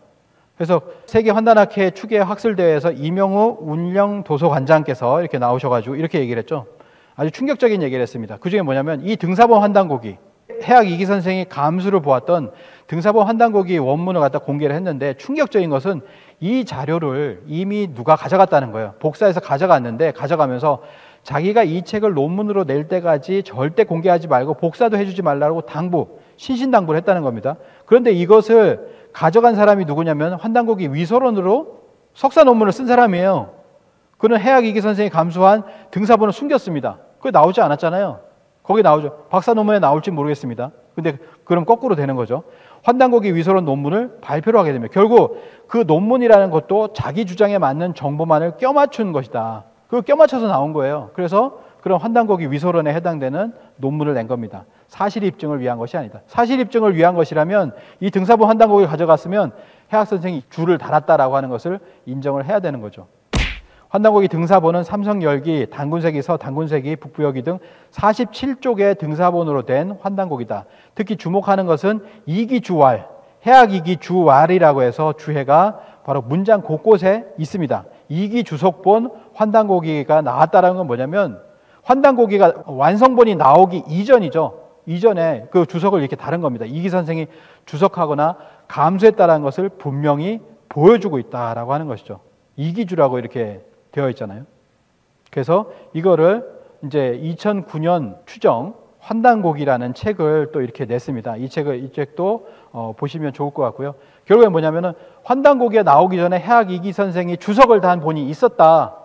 그래서 세계 환단학회 추계 학술대회에서 이명우 운영 도서관장께서 이렇게 나오셔가지고 이렇게 얘기를 했죠. 아주 충격적인 얘기를 했습니다. 그 중에 뭐냐면 이 등사본 환단고기, 해학 이기 선생이 감수를 보았던 등사본 환단고기 원문을 갖다 공개를 했는데 충격적인 것은 이 자료를 이미 누가 가져갔다는 거예요. 복사해서 가져갔는데 가져가면서 자기가 이 책을 논문으로 낼 때까지 절대 공개하지 말고 복사도 해주지 말라고 신신당부를 했다는 겁니다. 그런데 이것을 가져간 사람이 누구냐면 환단고기 위서론으로 석사 논문을 쓴 사람이에요. 그는 해학 이기 선생이 감수한 등사본을 숨겼습니다. 그게 나오지 않았잖아요. 거기 나오죠. 박사 논문에 나올지 모르겠습니다. 근데 그럼 거꾸로 되는 거죠. 환단고기 위서론 논문을 발표를 하게 됩니다. 결국 그 논문이라는 것도 자기 주장에 맞는 정보만을 껴맞춘 것이다. 그걸 껴맞춰서 나온 거예요. 그래서 그런 환단고기 위서론에 해당되는 논문을 낸 겁니다. 사실 입증을 위한 것이 아니다. 사실 입증을 위한 것이라면 이 등사본 환단고기를 가져갔으면 해학 선생이 줄을 달았다라고 하는 것을 인정을 해야 되는 거죠. 환단고기 등사본은 삼성열기, 단군세기서, 단군세기, 북부여기 등 47쪽의 등사본으로 된 환단고기다. 특히 주목하는 것은 이기주왈, 해학 이기주왈이라고 해서 주해가 바로 문장 곳곳에 있습니다. 이기주석본 환단고기가 나왔다는 건 뭐냐면 환단고기가 완성본이 나오기 이전이죠. 이전에 그 주석을 이렇게 다른 겁니다. 이기 선생이 주석하거나 감수했다는 것을 분명히 보여주고 있다라고 하는 것이죠. 이기주라고 이렇게 되어 있잖아요. 그래서 이거를 이제 2009년 추정 환단고기라는 책을 또 이렇게 냈습니다. 이 책도 보시면 좋을 것 같고요. 결국에 뭐냐면은 환단고기에 나오기 전에 해학 이기 선생이 주석을 단 본이 있었다.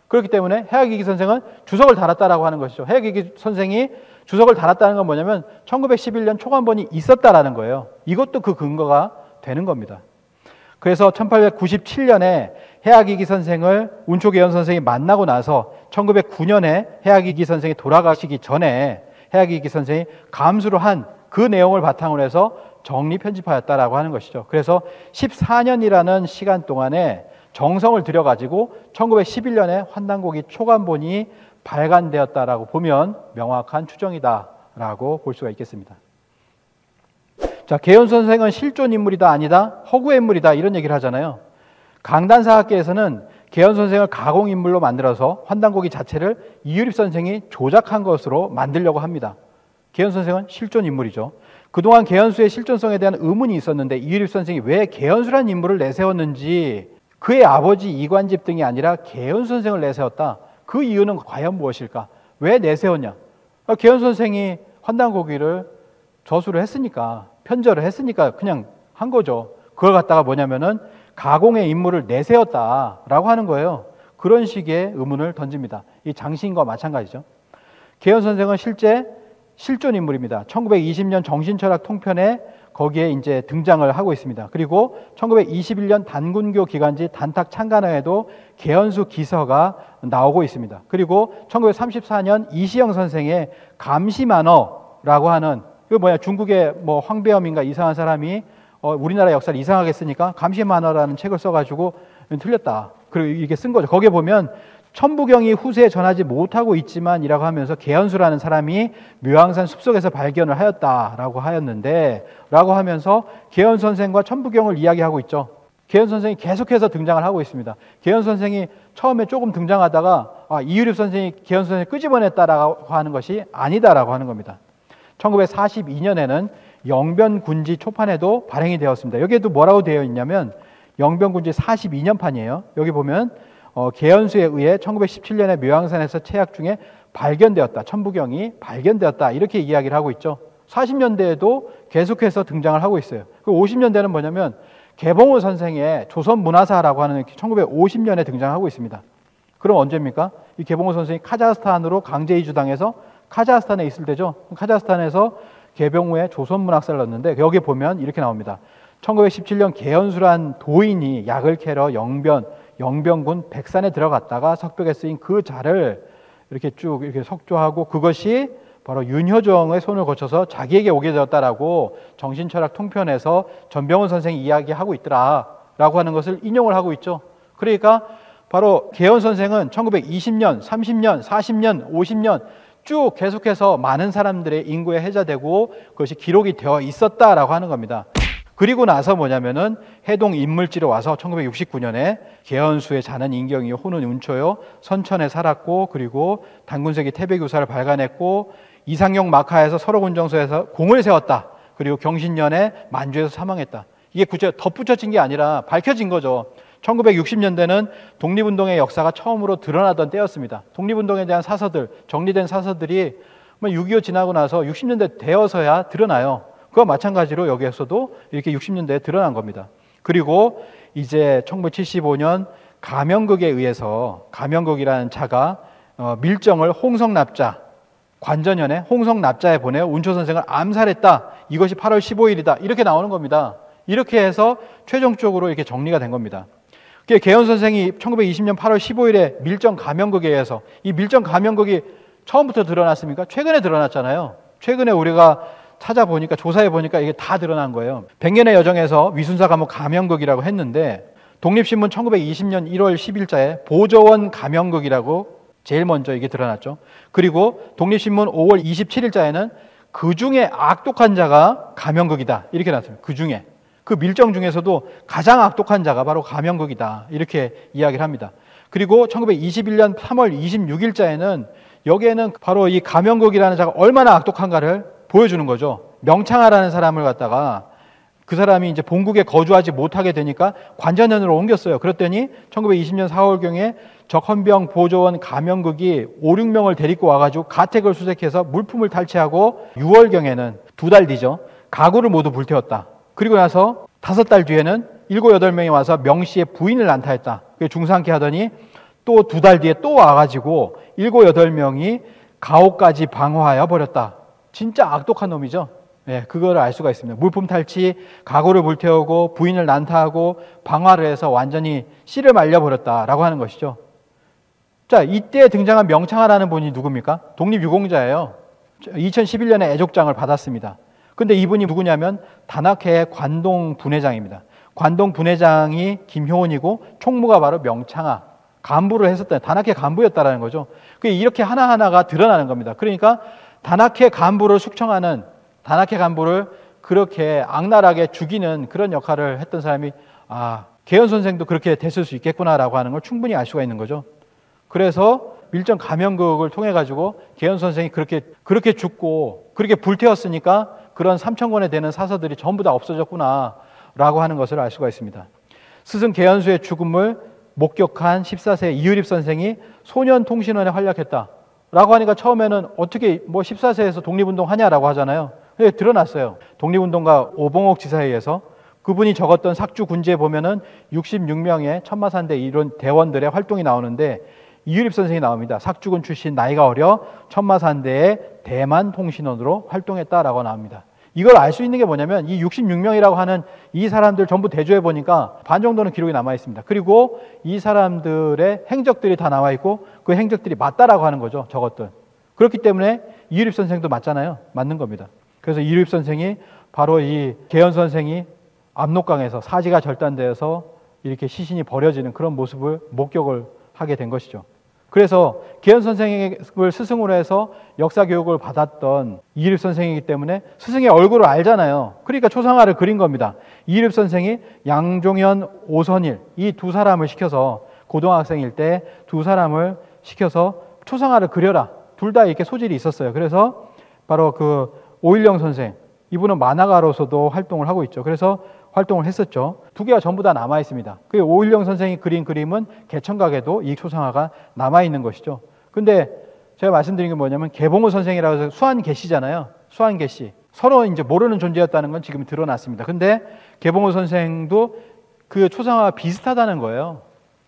그렇기 때문에 해학 이기 선생은 주석을 달았다라고 하는 것이죠. 해학 이기 선생이 주석을 달았다는 건 뭐냐면 1911년 초간본이 있었다라는 거예요. 이것도 그 근거가 되는 겁니다. 그래서 1897년에 해학 이기 선생을 운초계연 선생이 만나고 나서 1909년에 해학 이기 선생이 돌아가시기 전에 해학 이기 선생이 감수를 한 그 내용을 바탕으로 해서 정리 편집하였다라고 하는 것이죠. 그래서 14년이라는 시간 동안에 정성을 들여가지고 1911년에 환단고기 초간본이 발간되었다라고 보면 명확한 추정이다라고 볼 수가 있겠습니다. 자, 계연 선생은 실존 인물이다 아니다, 허구의 인물이다 이런 얘기를 하잖아요. 강단사학계에서는 계연 선생을 가공 인물로 만들어서 환단고기 자체를 이유립 선생이 조작한 것으로 만들려고 합니다. 계연 선생은 실존 인물이죠. 그동안 계연수의 실존성에 대한 의문이 있었는데 이유립 선생이 왜 계연수라는 인물을 내세웠는지, 그의 아버지 이관집 등이 아니라 계연 선생을 내세웠다. 그 이유는 과연 무엇일까? 왜 내세웠냐? 계연 선생이 환단고기를 저수를 했으니까, 편절을 했으니까 그냥 한 거죠. 그걸 갖다가 뭐냐면은 가공의 인물을 내세웠다라고 하는 거예요. 그런 식의 의문을 던집니다. 이 장시인과 마찬가지죠. 계연 선생은 실제 실존 인물입니다. 1920년 정신철학 통편에 거기에 이제 등장을 하고 있습니다. 그리고 1921년 단군교 기간지 단탁 창간호에도 계연수 기서가 나오고 있습니다. 그리고 1934년 이시영 선생의 감시만어라고 하는, 그 뭐야, 중국의 뭐 황배엄인가 이상한 사람이 우리나라 역사를 이상하게 쓰니까 감시만어라는 책을 써가지고 틀렸다. 그리고 이게 쓴 거죠. 거기에 보면 천부경이 후세에 전하지 못하고 있지만 이라고 하면서 계연수라는 사람이 묘향산 숲속에서 발견을 하였다라고 하였는데, 라고 하면서 계연 선생과 천부경을 이야기하고 있죠. 계연 선생이 계속해서 등장을 하고 있습니다. 계연 선생이 처음에 조금 등장하다가 이유립 선생이 계연 선생을 끄집어냈다라고 하는 것이 아니다라고 하는 겁니다. 1942년에는 영변군지 초판에도 발행이 되었습니다. 여기에도 뭐라고 되어 있냐면 영병군지 42년판이에요. 여기 보면 계연수에 의해 1917년에 묘양산에서 채약 중에 발견되었다. 천부경이 발견되었다. 이렇게 이야기를 하고 있죠. 40년대에도 계속해서 등장을 하고 있어요. 그 50년대는 뭐냐면 개봉우 선생의 조선문화사라고 하는 1950년에 등장하고 있습니다. 그럼 언제입니까? 이 개봉우 선생이 카자흐스탄으로 강제 이주당해서 카자흐스탄에 있을 때죠. 카자흐스탄에서 개봉우의 조선문학사를 넣었는데 여기 보면 이렇게 나옵니다. 1917년 계연수란 도인이 약을 캐러 영병군 백산에 들어갔다가 석벽에 쓰인 그 자를 이렇게 쭉 이렇게 석조하고 그것이 바로 윤효정의 손을 거쳐서 자기에게 오게 되었다라고 정신철학 통편에서 전병훈 선생이 이야기하고 있더라라고 하는 것을 인용을 하고 있죠. 그러니까 바로 계연 선생은 1920년, 30년, 40년, 50년 쭉 계속해서 많은 사람들의 인구에 해자되고 그것이 기록이 되어 있었다라고 하는 겁니다. 그리고 나서 뭐냐면은 해동 인물지로 와서 1969년에 계연수의 자는 인경이요 호는 운초요 선천에 살았고 그리고 단군세기 태백유사를 발간했고 이상용 마카에서 설화군정서에서 공을 세웠다. 그리고 경신년에 만주에서 사망했다. 이게 구체 덧붙여진 게 아니라 밝혀진 거죠. 1960년대는 독립운동의 역사가 처음으로 드러나던 때였습니다. 독립운동에 대한 사서들, 정리된 사서들이 6.25 지나고 나서 60년대 되어서야 드러나요. 그와 마찬가지로 여기에서도 이렇게 60년대에 드러난 겁니다. 그리고 이제 1975년 가명극에 의해서 가명극이라는 자가 밀정을 홍성납자, 관전연에 홍성납자에 보내어 운초 선생을 암살했다. 이것이 8월 15일이다. 이렇게 나오는 겁니다. 이렇게 해서 최종적으로 이렇게 정리가 된 겁니다. 계연 선생이 1920년 8월 15일에 밀정 가명극에 의해서 이 밀정 가명극이 처음부터 드러났습니까? 최근에 드러났잖아요. 최근에 우리가 찾아보니까 조사해 보니까 이게 다 드러난 거예요. 백년의 여정에서 위순사 감옥 가명극이라고 했는데 독립신문 1920년 1월 10일자에 보저원 가명극이라고 제일 먼저 이게 드러났죠. 그리고 독립신문 5월 27일자에는 그 중에 악독한 자가 가명극이다. 이렇게 나왔습니다. 그 중에. 그 밀정 중에서도 가장 악독한 자가 바로 가명극이다. 이렇게 이야기를 합니다. 그리고 1921년 3월 26일자에는 여기에는 바로 이 가명극이라는 자가 얼마나 악독한가를 보여주는 거죠. 명창하라는 사람을 갖다가 그 사람이 이제 본국에 거주하지 못하게 되니까 관전연으로 옮겼어요. 그랬더니 1920년 4월경에 적헌병 보조원 가명극이 5, 6명을 데리고 와가지고 가택을 수색해서 물품을 탈취하고 6월경에는 2달 뒤죠. 가구를 모두 불태웠다. 그리고 나서 5달 뒤에는 7, 8명이 와서 명씨의 부인을 난타했다. 중상케 하더니 또 2달 뒤에 또 와가지고 7, 8명이 가옥까지 방화하여 버렸다. 진짜 악독한 놈이죠. 네, 그거를 알 수가 있습니다. 물품 탈취, 가구를 불태우고 부인을 난타하고 방화를 해서 완전히 씨를 말려버렸다라고 하는 것이죠. 자, 이때 등장한 명창하라는 분이 누굽니까? 독립유공자예요. 2011년에 애족장을 받았습니다. 근데 이분이 누구냐면 단학회의 관동 분회장입니다. 관동 분회장이 김효원이고 총무가 바로 명창하, 간부를 했었다. 단학회 간부였다라는 거죠. 이렇게 하나하나가 드러나는 겁니다. 그러니까 단학회 간부를 숙청하는, 단학회 간부를 그렇게 악랄하게 죽이는 그런 역할을 했던 사람이 계연 선생도 그렇게 됐을 수 있겠구나라고 하는 걸 충분히 알 수가 있는 거죠. 그래서 밀정 가명극을 통해 가지고 계연 선생이 그렇게 죽고 그렇게 불태웠으니까 그런 3,000권에 되는 사서들이 전부 다 없어졌구나라고 하는 것을 알 수가 있습니다. 스승 계연수의 죽음을 목격한 14세 이유립 선생이 소년통신원에 활약했다라고 하니까 처음에는 어떻게 14세에서 독립운동 하냐라고 하잖아요. 근데 드러났어요. 독립운동가 오봉옥 지사에 의해서 그분이 적었던 삭주 군지에 보면은 66명의 천마산대 이론 대원들의 활동이 나오는데 이유립 선생이 나옵니다. 삭주군 출신, 나이가 어려 천마산대의 대만 통신원으로 활동했다라고 나옵니다. 이걸 알 수 있는 게 뭐냐면 이 66명이라고 하는 이 사람들 전부 대조해 보니까 반 정도는 기록이 남아 있습니다. 그리고 이 사람들의 행적들이 다 나와 있고 그 행적들이 맞다라고 하는 거죠. 적었던. 그렇기 때문에 이유립 선생도 맞잖아요. 맞는 겁니다. 그래서 이유립 선생이 바로 이 계연 선생이 압록강에서 사지가 절단되어서 이렇게 시신이 버려지는 그런 모습을 목격을 하게 된 것이죠. 그래서 계연 선생을 스승으로 해서 역사 교육을 받았던 이일입 선생이기 때문에 스승의 얼굴을 알잖아요. 그러니까 초상화를 그린 겁니다. 이일입 선생이 양종현, 오선일 이 두 사람을 시켜서 고등학생일 때 두 사람을 시켜서 초상화를 그려라. 둘 다 이렇게 소질이 있었어요. 그래서 바로 그 오일영 선생, 이분은 만화가로서도 활동을 하고 있죠. 그래서 활동을 했었죠. 두 개가 전부 다 남아 있습니다. 그 오일영 선생이 그린 그림은 개천각에도 이 초상화가 남아 있는 것이죠. 근데 제가 말씀드린 게 뭐냐면 개봉호 선생이라고 해서 수한계시잖아요. 수한계시. 서로 이제 모르는 존재였다는 건 지금 드러났습니다. 근데 개봉호 선생도 그 초상화가 비슷하다는 거예요.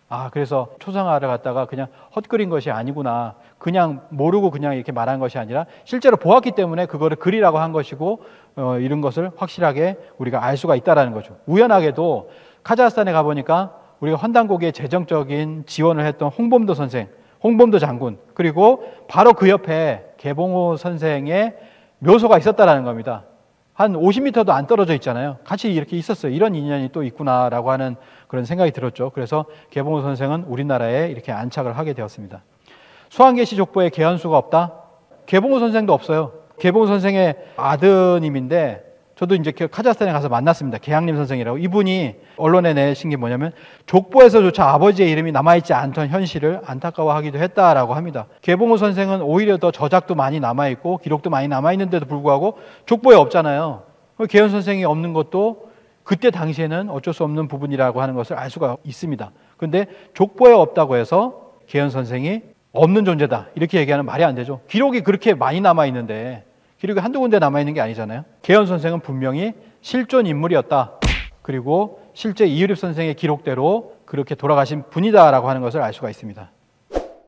아, 그래서 초상화를 갖다가 그냥 헛그린 것이 아니구나. 그냥 모르고 그냥 이렇게 말한 것이 아니라 실제로 보았기 때문에 그거를 그리라고 한 것이고 이런 것을 확실하게 우리가 알 수가 있다는 거죠. 우연하게도 카자흐스탄에 가보니까 우리가 환단고기에 재정적인 지원을 했던 홍범도 선생, 홍범도 장군, 그리고 바로 그 옆에 개봉호 선생의 묘소가 있었다는 겁니다. 한 50m도 안 떨어져 있잖아요. 같이 이렇게 있었어요. 이런 인연이 또 있구나라고 하는 그런 생각이 들었죠. 그래서 개봉호 선생은 우리나라에 이렇게 안착을 하게 되었습니다. 수한계시 족보에 개헌수가 없다? 개봉호 선생도 없어요. 개봉호 선생의 아드님인데 저도 이제 카자흐스탄에 가서 만났습니다. 계양림 선생이라고. 이분이 언론에 내신 게 뭐냐면 족보에서조차 아버지의 이름이 남아있지 않던 현실을 안타까워하기도 했다라고 합니다. 개봉호 선생은 오히려 더 저작도 많이 남아있고 기록도 많이 남아있는데도 불구하고 족보에 없잖아요. 계현 선생이 없는 것도 그때 당시에는 어쩔 수 없는 부분이라고 하는 것을 알 수가 있습니다. 그런데 족보에 없다고 해서 계현 선생이 없는 존재다 이렇게 얘기하는 말이 안 되죠. 기록이 그렇게 많이 남아있는데 기록이 한두 군데 남아있는 게 아니잖아요. 계현 선생은 분명히 실존 인물이었다. 그리고 실제 이유립 선생의 기록대로 그렇게 돌아가신 분이다라고 하는 것을 알 수가 있습니다.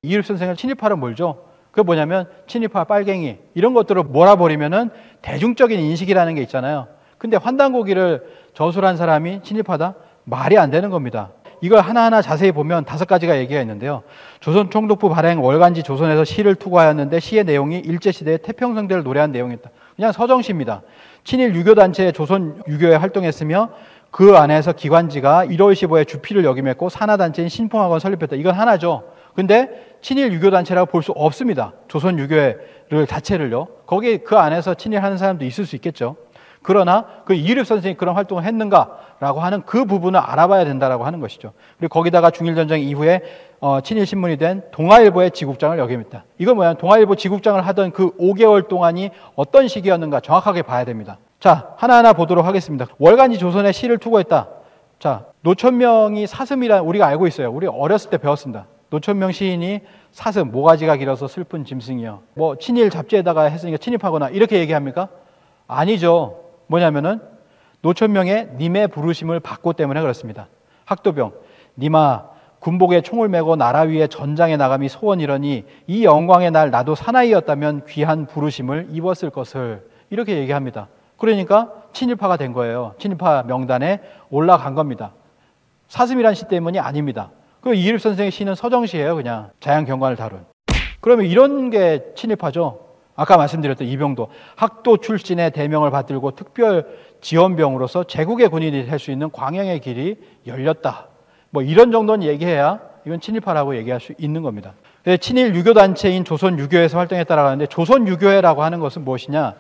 이유립 선생을 친일파로 몰죠. 그게 뭐냐면 친일파, 빨갱이 이런 것들을 몰아버리면은 대중적인 인식이라는 게 있잖아요. 근데 환단고기를 저술한 사람이 친일파다? 말이 안 되는 겁니다. 이걸 하나하나 자세히 보면 5가지가 얘기가 있는데요. 조선 총독부 발행 월간지 조선에서 시를 투과하였는데 시의 내용이 일제시대의 태평성대를 노래한 내용이었다. 그냥 서정시입니다. 친일 유교단체 조선 유교에 활동했으며 그 안에서 기관지가 1월 15일 주필을 역임했고 산하단체인 신풍학원 설립했다. 이건 하나죠. 근데 친일 유교단체라고 볼 수 없습니다. 조선 유교를 자체를요. 거기 그 안에서 친일하는 사람도 있을 수 있겠죠. 그러나 그 이유립 선생이 그런 활동을 했는가라고 하는 그 부분을 알아봐야 된다라고 하는 것이죠. 그리고 거기다가 중일전쟁 이후에 친일 신문이 된 동아일보의 지국장을 역임했다. 이건 뭐냐면 동아일보 지국장을 하던 그 5개월 동안이 어떤 시기였는가 정확하게 봐야 됩니다. 자, 하나하나 보도록 하겠습니다. 월간지 조선에 시를 투고했다. 자, 노천명이 사슴이라 우리가 알고 있어요. 우리 어렸을 때 배웠습니다. 노천명 시인이 사슴, 모가지가 길어서 슬픈 짐승이요. 뭐 친일 잡지에다가 했으니까 친일파거나 이렇게 얘기합니까? 아니죠. 뭐냐면은 노천명의 님의 부르심을 받고 때문에 그렇습니다. 학도병, 님아 군복에 총을 메고 나라 위에 전장에 나감이 소원이러니 이 영광의 날 나도 사나이였다면 귀한 부르심을 입었을 것을 이렇게 얘기합니다. 그러니까 친일파가 된 거예요. 친일파 명단에 올라간 겁니다. 사슴이란 시 때문이 아닙니다. 그 이유립 선생의 시는 서정시예요. 그냥 자연경관을 다룬. 그러면 이런 게 친일파죠. 아까 말씀드렸던 이병도 학도 출신의 대명을 받들고 특별 지원병으로서 제국의 군인이 될 수 있는 광영의 길이 열렸다. 뭐 이런 정도는 얘기해야 이건 친일파라고 얘기할 수 있는 겁니다. 친일 유교단체인 조선유교회에서 활동했다라고 하는데 조선유교회라고 하는 것은 무엇이냐?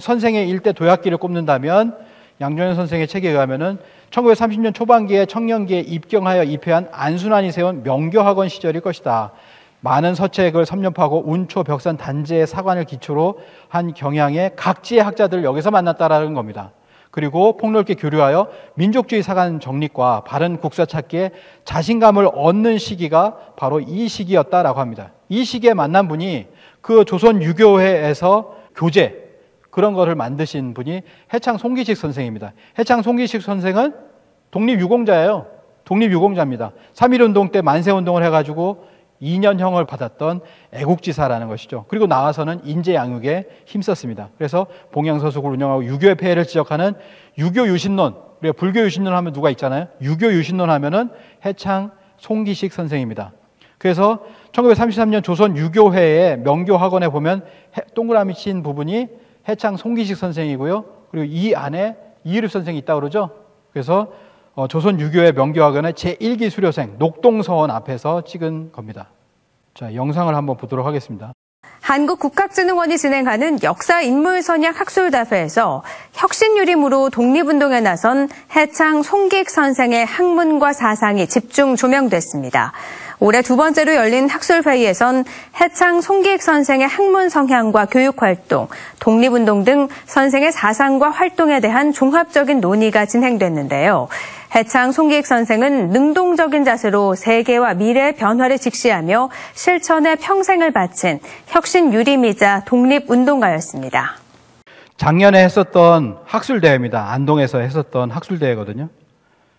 선생의 일대 도약기를 꼽는다면 양조연 선생의 책에 의하면은 1930년 초반기에 청년기에 입경하여 입회한 안순환이 세운 명교학원 시절일 것이다. 많은 서책을 섭렵하고 운초, 벽산, 단제의 사관을 기초로 한 경향의 각지의 학자들을 여기서 만났다라는 겁니다. 그리고 폭넓게 교류하여 민족주의 사관 정립과 바른 국사 찾기에 자신감을 얻는 시기가 바로 이 시기였다라고 합니다. 이 시기에 만난 분이 그 조선 유교회에서 교재 그런 거를 만드신 분이 해창 송기식 선생입니다. 해창 송기식 선생은 독립유공자예요. 독립유공자입니다. 3.1운동 때 만세운동을 해가지고 2년형을 받았던 애국지사라는 것이죠. 그리고 나와서는 인재양육에 힘썼습니다. 그래서 봉양서숙을 운영하고 유교의 폐해를 지적하는 유교유신론, 우리가 불교유신론 하면 누가 있잖아요. 유교유신론 하면은 해창 송기식 선생입니다. 그래서 1933년 조선 유교회의 명교학원에 보면 동그라미 친 부분이 해창 송기식 선생이고요. 그리고 이 안에 이유립 선생이 있다고 그러죠. 그래서 조선 유교회 명교학원의 제1기 수료생 녹동서원 앞에서 찍은 겁니다. 자, 영상을 한번 보도록 하겠습니다. 한국국학진흥원이 진행하는 역사 인물 선약 학술대회에서 혁신유림으로 독립운동에 나선 해창 송기식 선생의 학문과 사상이 집중 조명됐습니다. 올해 두 번째로 열린 학술회의에선 해창 송기익 선생의 학문 성향과 교육활동, 독립운동 등 선생의 사상과 활동에 대한 종합적인 논의가 진행됐는데요. 해창 송기익 선생은 능동적인 자세로 세계와 미래의 변화를 직시하며 실천에 평생을 바친 혁신 유림이자 독립운동가였습니다. 작년에 했었던 학술대회입니다. 안동에서 했었던 학술대회거든요.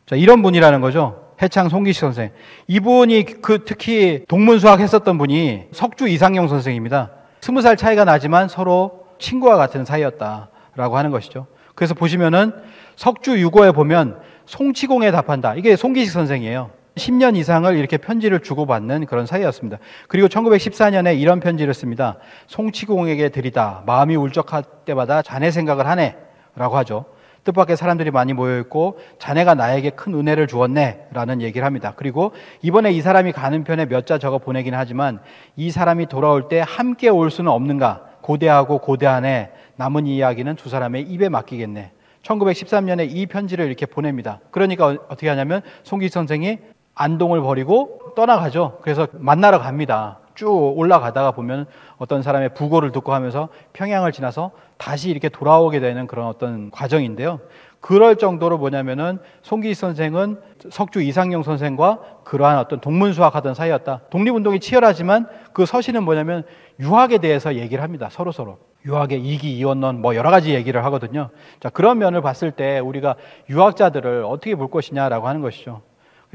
자, 이런 분이라는 거죠. 해창 송기익 선생. 이분이 특히 동문수학 했었던 분이 석주 이상용 선생입니다. 20살 차이가 나지만 서로 친구와 같은 사이였다라고 하는 것이죠. 그래서 보시면은 석주 6호에 보면 송치공에 답한다. 이게 송기식 선생이에요. 10년 이상을 이렇게 편지를 주고받는 그런 사이였습니다. 그리고 1914년에 이런 편지를 씁니다. 송치공에게 드리다. 마음이 울적할 때마다 자네 생각을 하네. 라고 하죠. 뜻밖의 사람들이 많이 모여있고 자네가 나에게 큰 은혜를 주었네. 라는 얘기를 합니다. 그리고 이번에 이 사람이 가는 편에 몇 자 적어 보내긴 하지만 이 사람이 돌아올 때 함께 올 수는 없는가. 고대하고 고대하네. 남은 이야기는 두 사람의 입에 맡기겠네. 1913년에 이 편지를 이렇게 보냅니다. 그러니까 어떻게 하냐면 송기익 선생이 안동을 버리고 떠나가죠. 그래서 만나러 갑니다. 쭉 올라가다가 보면 어떤 사람의 부고를 듣고 하면서 평양을 지나서 다시 이렇게 돌아오게 되는 그런 어떤 과정인데요. 그럴 정도로 뭐냐면은 송기익 선생은 석주 이상용 선생과 그러한 어떤 동문수학하던 사이였다. 독립운동이 치열하지만 그 서신은 뭐냐면 유학에 대해서 얘기를 합니다. 서로서로. 유학의 이기, 이원론 뭐 여러 가지 얘기를 하거든요. 자, 그런 면을 봤을 때 우리가 유학자들을 어떻게 볼 것이냐라고 하는 것이죠.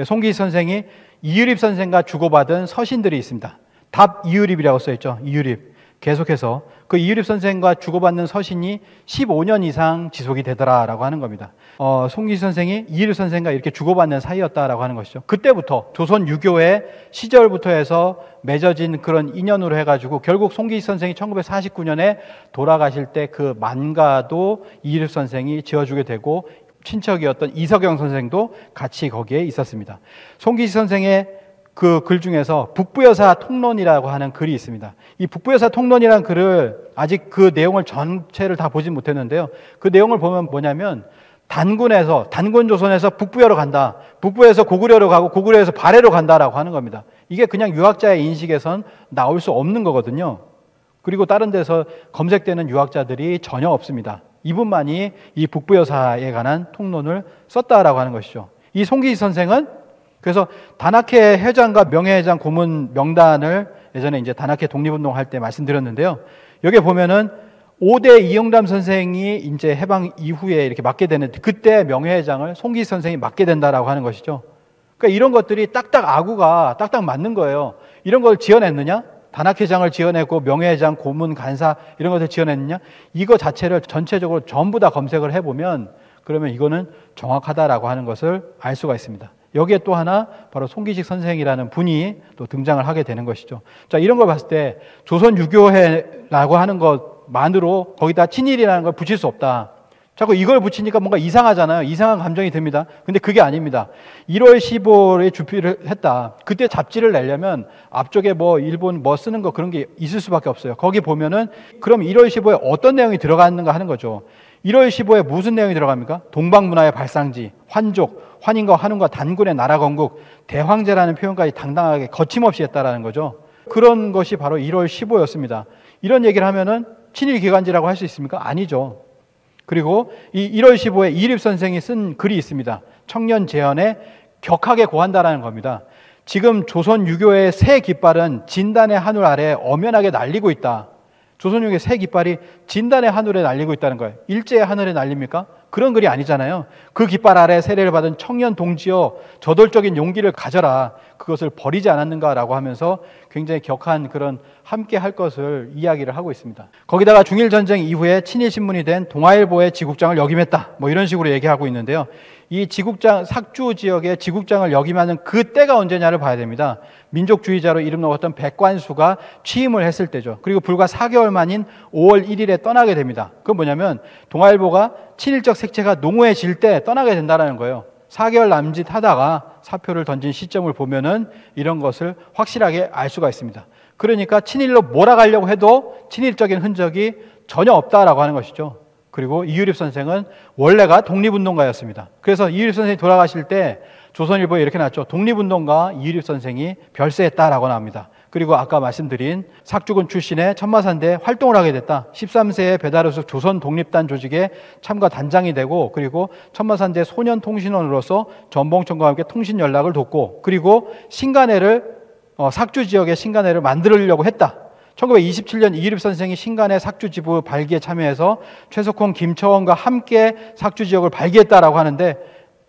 송기익 선생이 이유립 선생과 주고받은 서신들이 있습니다. 답 이유립이라고 써있죠. 이유립. 계속해서 그 이유립 선생과 주고받는 서신이 15년 이상 지속이 되더라라고 하는 겁니다. 송기익 선생이 이유립 선생과 이렇게 주고받는 사이였다라고 하는 것이죠. 그때부터 조선 유교의 시절부터 해서 맺어진 그런 인연으로 해가지고 결국 송기익 선생이 1949년에 돌아가실 때 그 만가도 이유립 선생이 지어주게 되고 친척이었던 이석영 선생도 같이 거기에 있었습니다. 송기익 선생의 그 글 중에서 북부여사 통론이라고 하는 글이 있습니다. 이 북부여사 통론이라는 글을 아직 그 내용을 전체를 다 보진 못했는데요. 그 내용을 보면 뭐냐면 단군 조선에서 북부여로 간다. 북부에서 고구려로 가고 고구려에서 발해로 간다라고 하는 겁니다. 이게 그냥 유학자의 인식에선 나올 수 없는 거거든요. 그리고 다른 데서 검색되는 유학자들이 전혀 없습니다. 이분만이 이 북부여사에 관한 통론을 썼다라고 하는 것이죠. 이 송기익 선생은 그래서 단학회 회장과 명예회장 고문 명단을 예전에 이제 단학회 독립운동 할 때 말씀드렸는데요. 여기 보면은 5대 이영담 선생이 이제 해방 이후에 이렇게 맡게 되는 그때 명예회장을 송기익 선생이 맡게 된다라고 하는 것이죠. 그러니까 이런 것들이 아구가 딱딱 맞는 거예요. 이런 걸 지어냈느냐? 단학회장을 지어내고 명예회장, 고문, 간사 이런 것을 지어냈느냐? 이거 자체를 전체적으로 전부 다 검색을 해보면 그러면 이거는 정확하다라고 하는 것을 알 수가 있습니다. 여기에 또 하나 바로 송기식 선생이라는 분이 또 등장을 하게 되는 것이죠. 자, 이런 걸 봤을 때 조선 유교회라고 하는 것만으로 거기다 친일이라는 걸 붙일 수 없다. 자꾸 이걸 붙이니까 뭔가 이상하잖아요. 이상한 감정이 듭니다. 근데 그게 아닙니다. 1월 15일에 주필을 했다. 그때 잡지를 내려면 앞쪽에 뭐 일본 뭐 쓰는 거 그런 게 있을 수밖에 없어요. 거기 보면은 그럼 1월 15일에 어떤 내용이 들어갔는가 하는 거죠. 1월 15일에 무슨 내용이 들어갑니까? 동방문화의 발상지, 환족, 환인과 환웅과 단군의 나라 건국, 대황제라는 표현까지 당당하게 거침없이 했다라는 거죠. 그런 것이 바로 1월 15였습니다. 이런 얘기를 하면은 친일 기관지라고 할 수 있습니까? 아니죠. 그리고 이 1월 15에 이립 선생이 쓴 글이 있습니다. 청년 재현에 격하게 고한다라는 겁니다. 지금 조선 유교의 새 깃발은 진단의 하늘 아래 엄연하게 날리고 있다. 조선 유교의 새 깃발이 진단의 하늘에 날리고 있다는 거예요. 일제의 하늘에 날립니까? 그런 글이 아니잖아요. 그 깃발 아래 세례를 받은 청년 동지여 저돌적인 용기를 가져라. 그것을 버리지 않았는가라고 하면서 굉장히 격한 그런 함께 할 것을 이야기를 하고 있습니다. 거기다가 중일전쟁 이후에 친일신문이 된 동아일보의 지국장을 역임했다. 뭐 이런 식으로 얘기하고 있는데요. 이 지국장, 삭주 지역의 지국장을 역임하는 그 때가 언제냐를 봐야 됩니다. 민족주의자로 이름 넣었던 백관수가 취임을 했을 때죠. 그리고 불과 4개월 만인 5월 1일에 떠나게 됩니다. 그건 뭐냐면 동아일보가 친일적 색채가 농후해질 때 떠나게 된다는 거예요. 4개월 남짓 하다가 사표를 던진 시점을 보면은 이런 것을 확실하게 알 수가 있습니다. 그러니까 친일로 몰아가려고 해도 친일적인 흔적이 전혀 없다라고 하는 것이죠. 그리고 이유립 선생은 원래가 독립운동가였습니다. 그래서 이유립 선생이 돌아가실 때 조선일보에 이렇게 났죠. 독립운동가 이유립 선생이 별세했다라고 나옵니다. 그리고 아까 말씀드린 삭주군 출신의 천마산대 활동을 하게 됐다. 13세에 배달의숙 조선 독립단 조직에 참가 단장이 되고, 그리고 천마산대 소년통신원으로서 전봉천과 함께 통신 연락을 돕고, 그리고 신간회를 삭주 지역의 신간회를 만들려고 했다. 1927년 이유립 선생이 신간회 삭주 지부 발기에 참여해서 최석홍, 김처원과 함께 삭주 지역을 발기했다라고 하는데,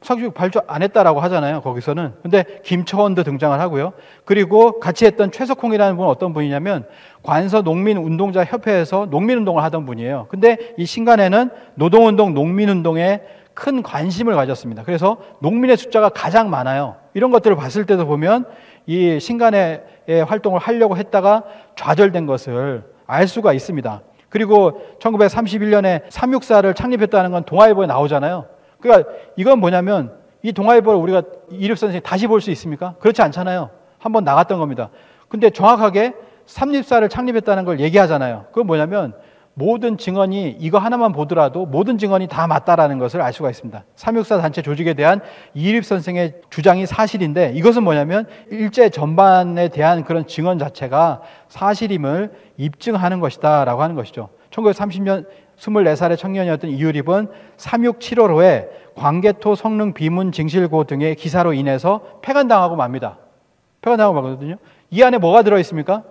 삭주 발주 안 했다라고 하잖아요, 거기서는. 근데 김처원도 등장을 하고요. 그리고 같이 했던 최석홍이라는 분은 어떤 분이냐면 관서 농민운동자 협회에서 농민운동을 하던 분이에요. 근데 이 신간회는 노동운동, 농민운동에 큰 관심을 가졌습니다. 그래서 농민의 숫자가 가장 많아요. 이런 것들을 봤을 때도 보면 이 신간회의 활동을 하려고 했다가 좌절된 것을 알 수가 있습니다. 그리고 1931년에 364를 창립했다는 건 동아일보에 나오잖아요. 그러니까 이건 뭐냐면 이 동아일보를 우리가 이유립 선생님 다시 볼 수 있습니까? 그렇지 않잖아요. 한번 나갔던 겁니다. 근데 정확하게 364를 창립했다는 걸 얘기하잖아요. 그건 뭐냐면 모든 증언이 이거 하나만 보더라도 모든 증언이 다 맞다라는 것을 알 수가 있습니다. 364 단체 조직에 대한 이유립 선생의 주장이 사실인데, 이것은 뭐냐면 일제 전반에 대한 그런 증언 자체가 사실임을 입증하는 것이다 라고 하는 것이죠. 1930년 24살의 청년이었던 이유립은 3.6.7월호에 광개토, 성능, 비문, 징실고 등의 기사로 인해서 폐간당하고 맙니다. 폐간당하고 마거든요. 이 안에 뭐가 들어있습니까?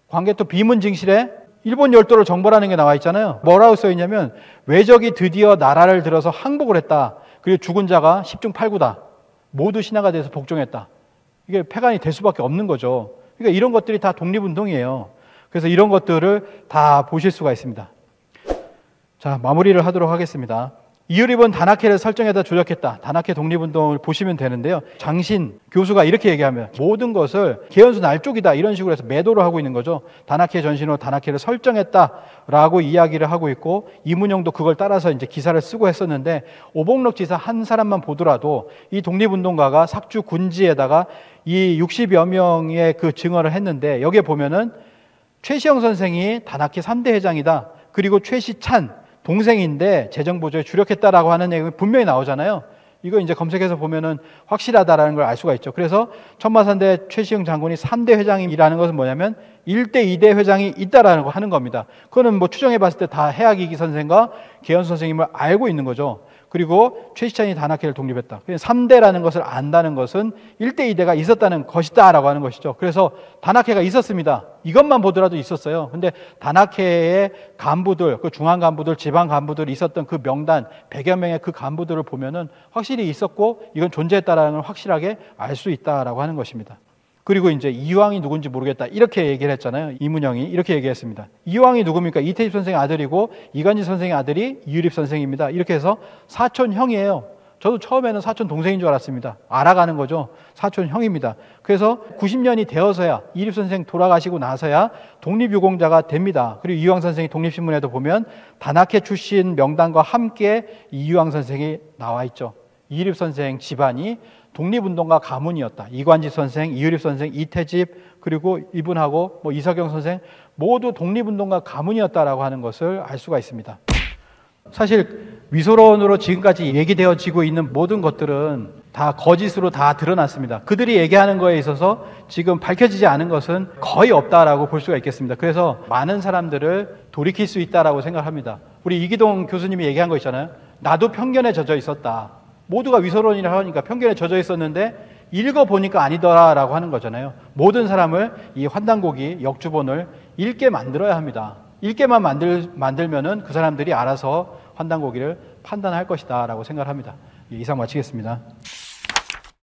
광개토 비문 징실에 일본 열도를 정벌하는 게 나와 있잖아요. 뭐라고 써있냐면 외적이 드디어 나라를 들어서 항복을 했다. 그리고 죽은 자가 10중 8구다. 모두 신하가 돼서 복종했다. 이게 폐간이 될 수밖에 없는 거죠. 그러니까 이런 것들이 다 독립운동이에요. 그래서 이런 것들을 다 보실 수가 있습니다. 자, 마무리를 하도록 하겠습니다. 이유립은 단학회를 설정에다 조작했다. 단학회 독립운동을 보시면 되는데요. 장신 교수가 이렇게 얘기하면 모든 것을 개연수 날쪽이다 이런 식으로 해서 매도를 하고 있는 거죠. 단학회 전신으로 단학회를 설정했다라고 이야기를 하고 있고, 이문영도 그걸 따라서 이제 기사를 쓰고 했었는데, 오복록 지사 한 사람만 보더라도 이 독립운동가가 삭주 군지에다가 이 60여 명의 그 증언을 했는데, 여기에 보면은 최시영 선생이 단학회 3대 회장이다. 그리고 최시찬 동생인데 재정보조에 주력했다라고 하는 내용이 분명히 나오잖아요. 이거 이제 검색해서 보면은 확실하다라는 걸 알 수가 있죠. 그래서 천마산대 최시영 장군이 3대 회장이라는 것은 뭐냐면 1대, 2대 회장이 있다라는 거 하는 겁니다. 그거는 뭐 추정해 봤을 때 다 해학이기 선생과 개연 선생님을 알고 있는 거죠. 그리고 최시찬이 단학회를 독립했다. 3대라는 것을 안다는 것은 1대, 2대가 있었다는 것이다 라고 하는 것이죠. 그래서 단학회가 있었습니다. 이것만 보더라도 있었어요. 근데 단학회의 간부들, 그 중앙 간부들, 지방 간부들이 있었던 그 명단 100여 명의 그 간부들을 보면은 확실히 있었고 이건 존재했다라는 걸 확실하게 알 수 있다라고 하는 것입니다. 그리고 이제 이황이 누군지 모르겠다 이렇게 얘기를 했잖아요. 이문영이 이렇게 얘기했습니다. 이황이 누굽니까? 이태집 선생의 아들이고 이관지 선생의 아들이 이유립 선생입니다. 이렇게 해서 사촌 형이에요. 저도 처음에는 사촌 동생인 줄 알았습니다. 알아가는 거죠. 사촌 형입니다. 그래서 90년이 되어서야, 이유립 선생 돌아가시고 나서야 독립유공자가 됩니다. 그리고 이황 선생이 독립신문에도 보면 단학회 출신 명단과 함께 이황 선생이 나와 있죠. 이유립 선생 집안이 독립운동가 가문이었다. 이관지 선생, 이유립 선생, 이태집, 그리고 이분하고 뭐 이석영 선생 모두 독립운동가 가문이었다라고 하는 것을 알 수가 있습니다. 사실 위소론으로 지금까지 얘기되어지고 있는 모든 것들은 다 거짓으로 다 드러났습니다. 그들이 얘기하는 거에 있어서 지금 밝혀지지 않은 것은 거의 없다라고 볼 수가 있겠습니다. 그래서 많은 사람들을 돌이킬 수 있다라고 생각합니다. 우리 이기동 교수님이 얘기한 거 있잖아요. 나도 편견에 젖어 있었다. 모두가 위소론이라 하니까 편견에 젖어 있었는데 읽어보니까 아니더라라고 하는 거잖아요. 모든 사람을 이 환단고기 역주본을 읽게 만들어야 합니다. 읽게만 만들면은 그 사람들이 알아서 환단고기를 판단할 것이다 라고 생각합니다. 이상 마치겠습니다.